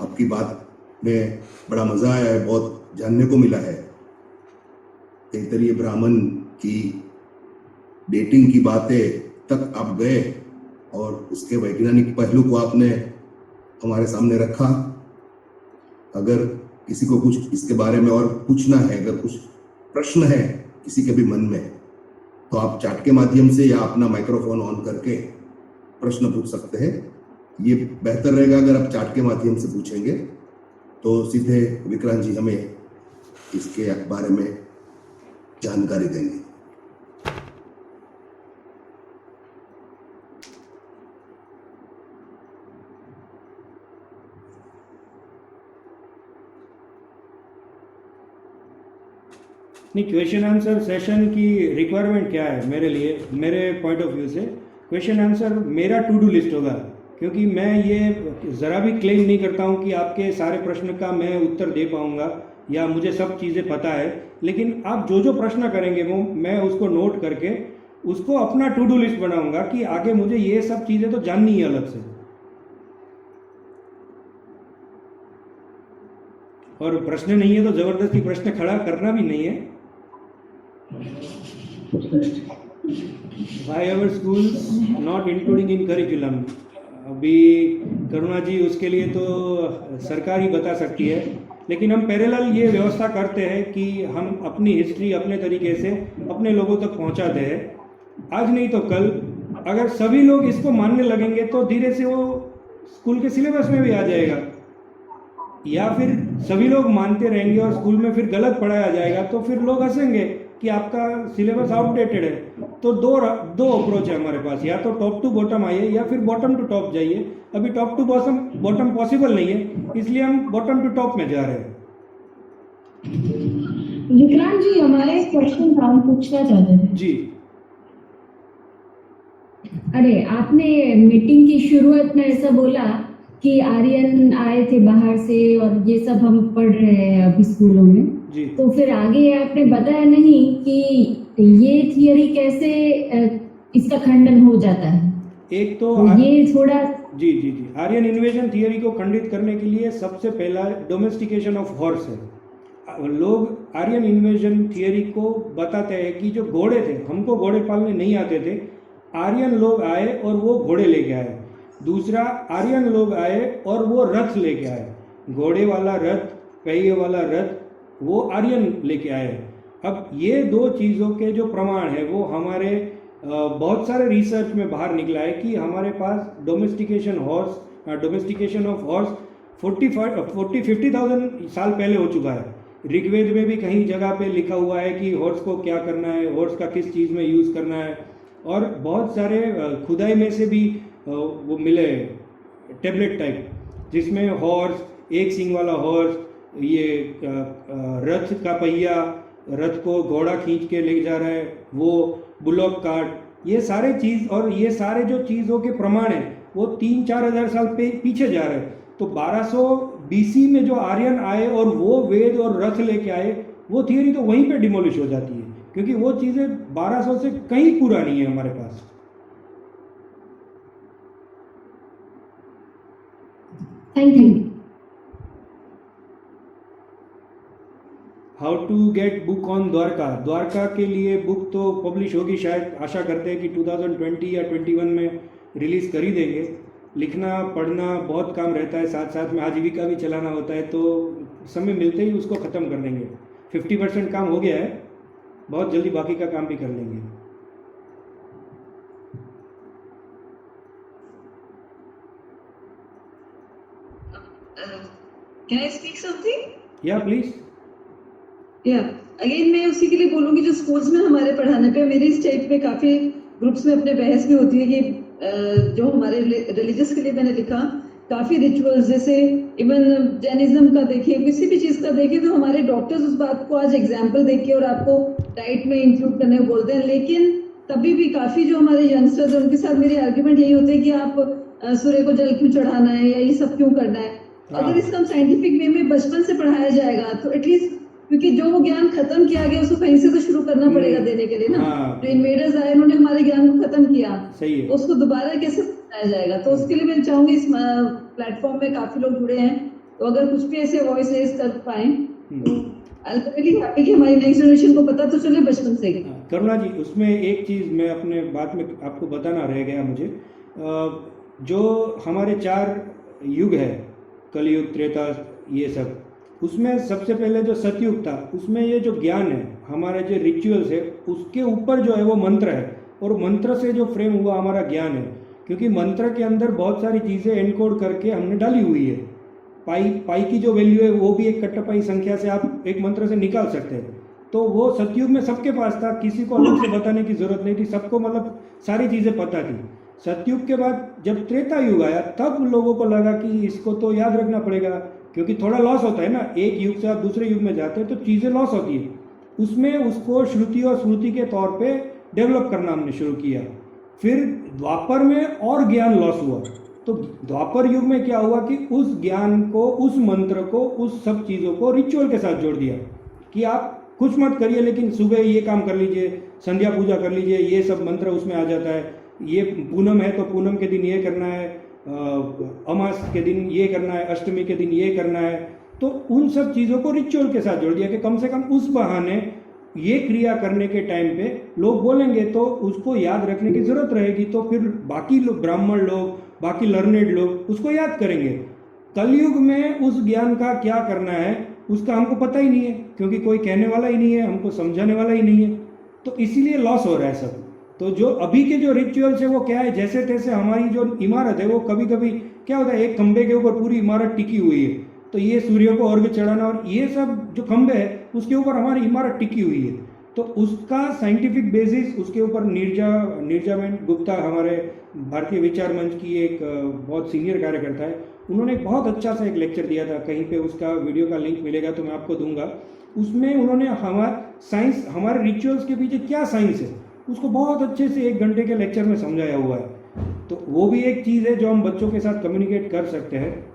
[SPEAKER 2] आपकी बात में बड़ा मजा आया है, बहुत जानने को मिला है। तैत्तरीय ब्राह्मण की डेटिंग की बातें तक आप गए और उसके वैज्ञानिक पहलू को आपने हमारे सामने रखा। अगर किसी को कुछ इसके बारे में और पूछना है, अगर कुछ प्रश्न है किसी के भी मन में, तो आप चैट के माध्यम से या अपना माइक्रोफोन ऑन करके प्रश्न पूछ सकते हैं। ये बेहतर रहेगा अगर आप चैट के माध्यम से पूछेंगे तो सीधे विक्रांत जी हमें इसके बारे में जानकारी देंगे।
[SPEAKER 1] नहीं, क्वेश्चन आंसर सेशन की रिक्वायरमेंट क्या है मेरे लिए, मेरे पॉइंट ऑफ व्यू से क्वेश्चन आंसर मेरा टू डू लिस्ट होगा, क्योंकि मैं ये ज़रा भी क्लेम नहीं करता हूँ कि आपके सारे प्रश्न का मैं उत्तर दे पाऊँगा या मुझे सब चीज़ें पता है। लेकिन आप जो जो प्रश्न करेंगे वो मैं उसको नोट करके उसको अपना टू डू लिस्ट बनाऊँगा कि आगे मुझे ये सब चीज़ें तो जाननी है अलग से। और प्रश्न नहीं है तो ज़बरदस्ती प्रश्न खड़ा करना भी नहीं है। Why our schools not including in curriculum? अभी करुणा जी उसके लिए तो सरकार ही बता सकती है, लेकिन हम पैरेलल ये व्यवस्था करते हैं कि हम अपनी हिस्ट्री अपने तरीके से अपने लोगों तक पहुंचाते हैं। आज नहीं तो कल अगर सभी लोग इसको मानने लगेंगे तो धीरे से वो स्कूल के सिलेबस में भी आ जाएगा, या फिर सभी लोग मानते रहेंगे और स्कूल में फिर गलत पढ़ाया जाएगा तो फिर लोग हंसेंगे कि आपका सिलेबस आउटडेटेड है। तो दो अप्रोच है हमारे पास, या तो टॉप टू बॉटम आइए या फिर बॉटम टू टॉप जाइए। अभी टॉप टू बॉटम पॉसिबल नहीं है, इसलिए हम बॉटम टू टॉप में जा रहे हैं।
[SPEAKER 3] विक्रांत जी, हमारे क्वेश्चन था, हम पूछना चाहते थे
[SPEAKER 1] जी।
[SPEAKER 3] अरे, आपने मीटिंग की शुरुआत में ऐसा बोला कि आर्यन आए थे बाहर से और ये सब हम पढ़ रहे हैं अभी स्कूलों में
[SPEAKER 1] जी।
[SPEAKER 3] तो फिर आगे आपने बताया नहीं कि ये थियरी कैसे इसका खंडन हो जाता है।
[SPEAKER 1] एक तो
[SPEAKER 3] ये थोड़ा
[SPEAKER 1] जी जी जी आर्यन इन्वेजन थियरी को खंडित करने के लिए सबसे पहला डोमेस्टिकेशन ऑफ हॉर्स है। लोग आर्यन इन्वेजन थियरी को बताते हैं कि जो घोड़े थे, हमको घोड़े पालने नहीं आते थे, आर्यन लोग आए और वो घोड़े लेके आए। दूसरा, आर्यन लोग आए और वो रथ लेके आए, घोड़े वाला रथ, पहिए वाला रथ, वो आर्यन लेके आए। अब ये दो चीज़ों के जो प्रमाण है वो हमारे बहुत सारे रिसर्च में बाहर निकला है कि हमारे पास डोमेस्टिकेशन ऑफ हॉर्स 40-50,000 साल पहले हो चुका है। ऋग्वेद में भी कहीं जगह पे लिखा हुआ है कि हॉर्स को क्या करना है, हॉर्स का किस चीज़ में यूज़ करना है। और बहुत सारे खुदाई में से भी वो मिले टेबलेट टाइप, जिसमें हॉर्स, एक सींग वाला हॉर्स, ये रथ का पहिया, रथ को घोड़ा खींच के ले जा रहा है, वो बुलॉक कार्ट, ये सारे चीज़ और ये सारे जो चीज़ों के प्रमाण हैं वो 3-4 हज़ार साल पीछे जा रहे हैं। तो 1200 BC में जो आर्यन आए और वो वेद और रथ लेके आए, वो थियरी तो वहीं पे डिमोलिश हो जाती है, क्योंकि वो चीज़ें 1200 से कहीं पुरानी है हमारे पास।
[SPEAKER 3] Thank you.
[SPEAKER 1] How to get book on Dwarka. Dwarka के लिए बुक तो पब्लिश होगी, शायद आशा करते हैं कि 2020 या 21 में रिलीज़ कर ही देंगे। लिखना पढ़ना बहुत काम रहता है, साथ साथ में आजीविका भी चलाना होता है, तो समय मिलते ही उसको ख़त्म कर देंगे। 50% काम हो गया है, बहुत जल्दी बाकी का काम भी कर लेंगे।
[SPEAKER 4] Can I speak something?
[SPEAKER 1] या प्लीज़।
[SPEAKER 4] अगेन मैं उसी के लिए बोलूंगी जो स्कूल्स में हमारे पढ़ाने पे मेरी स्टेट में काफी ग्रुप्स में अपने बहस भी होती है कि जो हमारे रिलीजियस के लिए मैंने लिखा काफी रिचुअल्स, जैसे इवन जैनिज्म का देखिए, किसी भी चीज का देखिए, तो हमारे डॉक्टर्स उस बात को आज एग्जाम्पल देखिए और आपको डाइट में इंक्लूड करने को बोलते हैं, लेकिन तभी भी काफी जो हमारे यंगस्टर्स हैं उनके साथ मेरी आर्ग्यूमेंट यही होती है कि आप सूर्य को जल क्यों चढ़ाना है या ये सब क्यों करना है। अगर इसका साइंटिफिक वे में बचपन से पढ़ाया जाएगा तो एटलीस्ट, क्योंकि जो वो ज्ञान खत्म किया गया उसको कहीं से तो शुरू करना पड़ेगा देने के लिए ना। जो इन्वेडर्स आए उन्होंने हमारे ज्ञान को खत्म किया,
[SPEAKER 1] सही है,
[SPEAKER 4] तो उसको दोबारा कैसे बताया जाएगा। तो उसके लिए मैं चाहूंगी इस प्लेटफॉर्म में काफी लोग जुड़े हैं, तो अगर कुछ भी ऐसे वॉइस रेज कर पाए तो आई एम रियली हैप्पी कि हमारी नेक्स्ट जनरेशन को पता तो चले बचपन से।
[SPEAKER 1] करुणा जी, उसमें एक चीज़ मैं अपने बात में आपको बताना रह गया मुझे। जो हमारे 4 युग है, कलयुग, त्रेता, ये सब, उसमें सबसे पहले जो सतयुग था उसमें ये जो ज्ञान है, हमारे जो रिचुअल्स है, उसके ऊपर जो है वो मंत्र है, और मंत्र से जो फ्रेम हुआ हमारा ज्ञान है, क्योंकि मंत्र के अंदर बहुत सारी चीज़ें एनकोड करके हमने डाली हुई है। पाई की जो वैल्यू है वो भी एक कट्टापाई संख्या से आप एक मंत्र से निकाल सकते हैं। तो वो सतयुग में सबके पास था, किसी को अलग से बताने की ज़रूरत नहीं थी, सबको मतलब सारी चीज़ें पता थी। सतयुग के बाद जब त्रेता युग आया तब लोगों को लगा कि इसको तो याद रखना पड़ेगा, क्योंकि थोड़ा लॉस होता है ना, एक युग से आप दूसरे युग में जाते हैं तो चीज़ें लॉस होती है। उसमें उसको श्रुति और स्मृति के तौर पे डेवलप करना हमने शुरू किया। फिर द्वापर में और ज्ञान लॉस हुआ, तो द्वापर युग में क्या हुआ कि उस ज्ञान को, उस मंत्र को, उस सब चीज़ों को रिचुअल के साथ जोड़ दिया कि आप कुछ मत करिए, लेकिन सुबह ये काम कर लीजिए, संध्या पूजा कर लीजिए, ये सब मंत्र उसमें आ जाता है। ये पूनम है तो पूनम के दिन ये करना है, अमास के दिन ये करना है, अष्टमी के दिन ये करना है। तो उन सब चीज़ों को रिचुअल के साथ जोड़ दिया कि कम से कम उस बहाने ये क्रिया करने के टाइम पे लोग बोलेंगे तो उसको याद रखने की ज़रूरत रहेगी, तो फिर बाकी लोग, ब्राह्मण लोग, बाकी लर्नेड लोग उसको याद करेंगे। कलयुग में उस ज्ञान का क्या करना है उसका हमको पता ही नहीं है, क्योंकि कोई कहने वाला ही नहीं है, हमको समझाने वाला ही नहीं है, तो इसीलिए लॉस हो रहा है सब। तो जो अभी के जो रिचुअल्स है वो क्या है, जैसे तैसे हमारी जो इमारत है वो कभी कभी क्या होता है, एक खंबे के ऊपर पूरी इमारत टिकी हुई है, तो ये सूर्य को अर्घ्य चढ़ाना और ये सब जो खंबे है उसके ऊपर हमारी इमारत टिकी हुई है, तो उसका साइंटिफिक बेसिस, उसके ऊपर नीरजाबेन गुप्ता, हमारे भारतीय विचार मंच की एक बहुत सीनियर कार्यकर्ता है, उन्होंने एक बहुत अच्छा सा एक लेक्चर दिया था, कहीं पे उसका वीडियो का लिंक मिलेगा तो मैं आपको दूंगा। उसमें उन्होंने साइंस, हमारे रिचुअल्स के पीछे क्या साइंस है उसको बहुत अच्छे से 1 घंटे के लेक्चर में समझाया हुआ है। तो वो भी एक चीज़ है जो हम बच्चों के साथ कम्युनिकेट कर सकते हैं।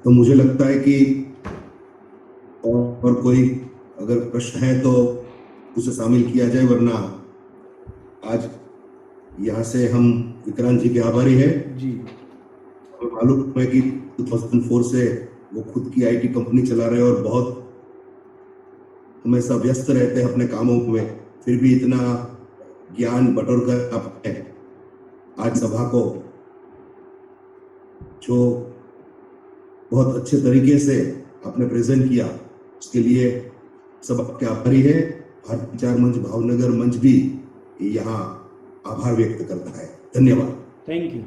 [SPEAKER 2] तो मुझे लगता है कि और कोई अगर प्रश्न है तो उसे शामिल किया जाए, वरना आज यहाँ से हम विक्रांत जी के आभारी हैं
[SPEAKER 1] जी।
[SPEAKER 2] और मालूम है कि 2004 से वो खुद की आईटी कंपनी चला रहे हैं और बहुत हमेशा व्यस्त रहते हैं अपने कामों में, फिर भी इतना ज्ञान बटोर कर आपने आज सभा को जो बहुत अच्छे तरीके से आपने प्रेजेंट किया, उसके लिए सब आपके आभारी है। भारतीय विचार मंच भावनगर मंच भी यहाँ आभार व्यक्त करता है। धन्यवाद।
[SPEAKER 1] Thank you.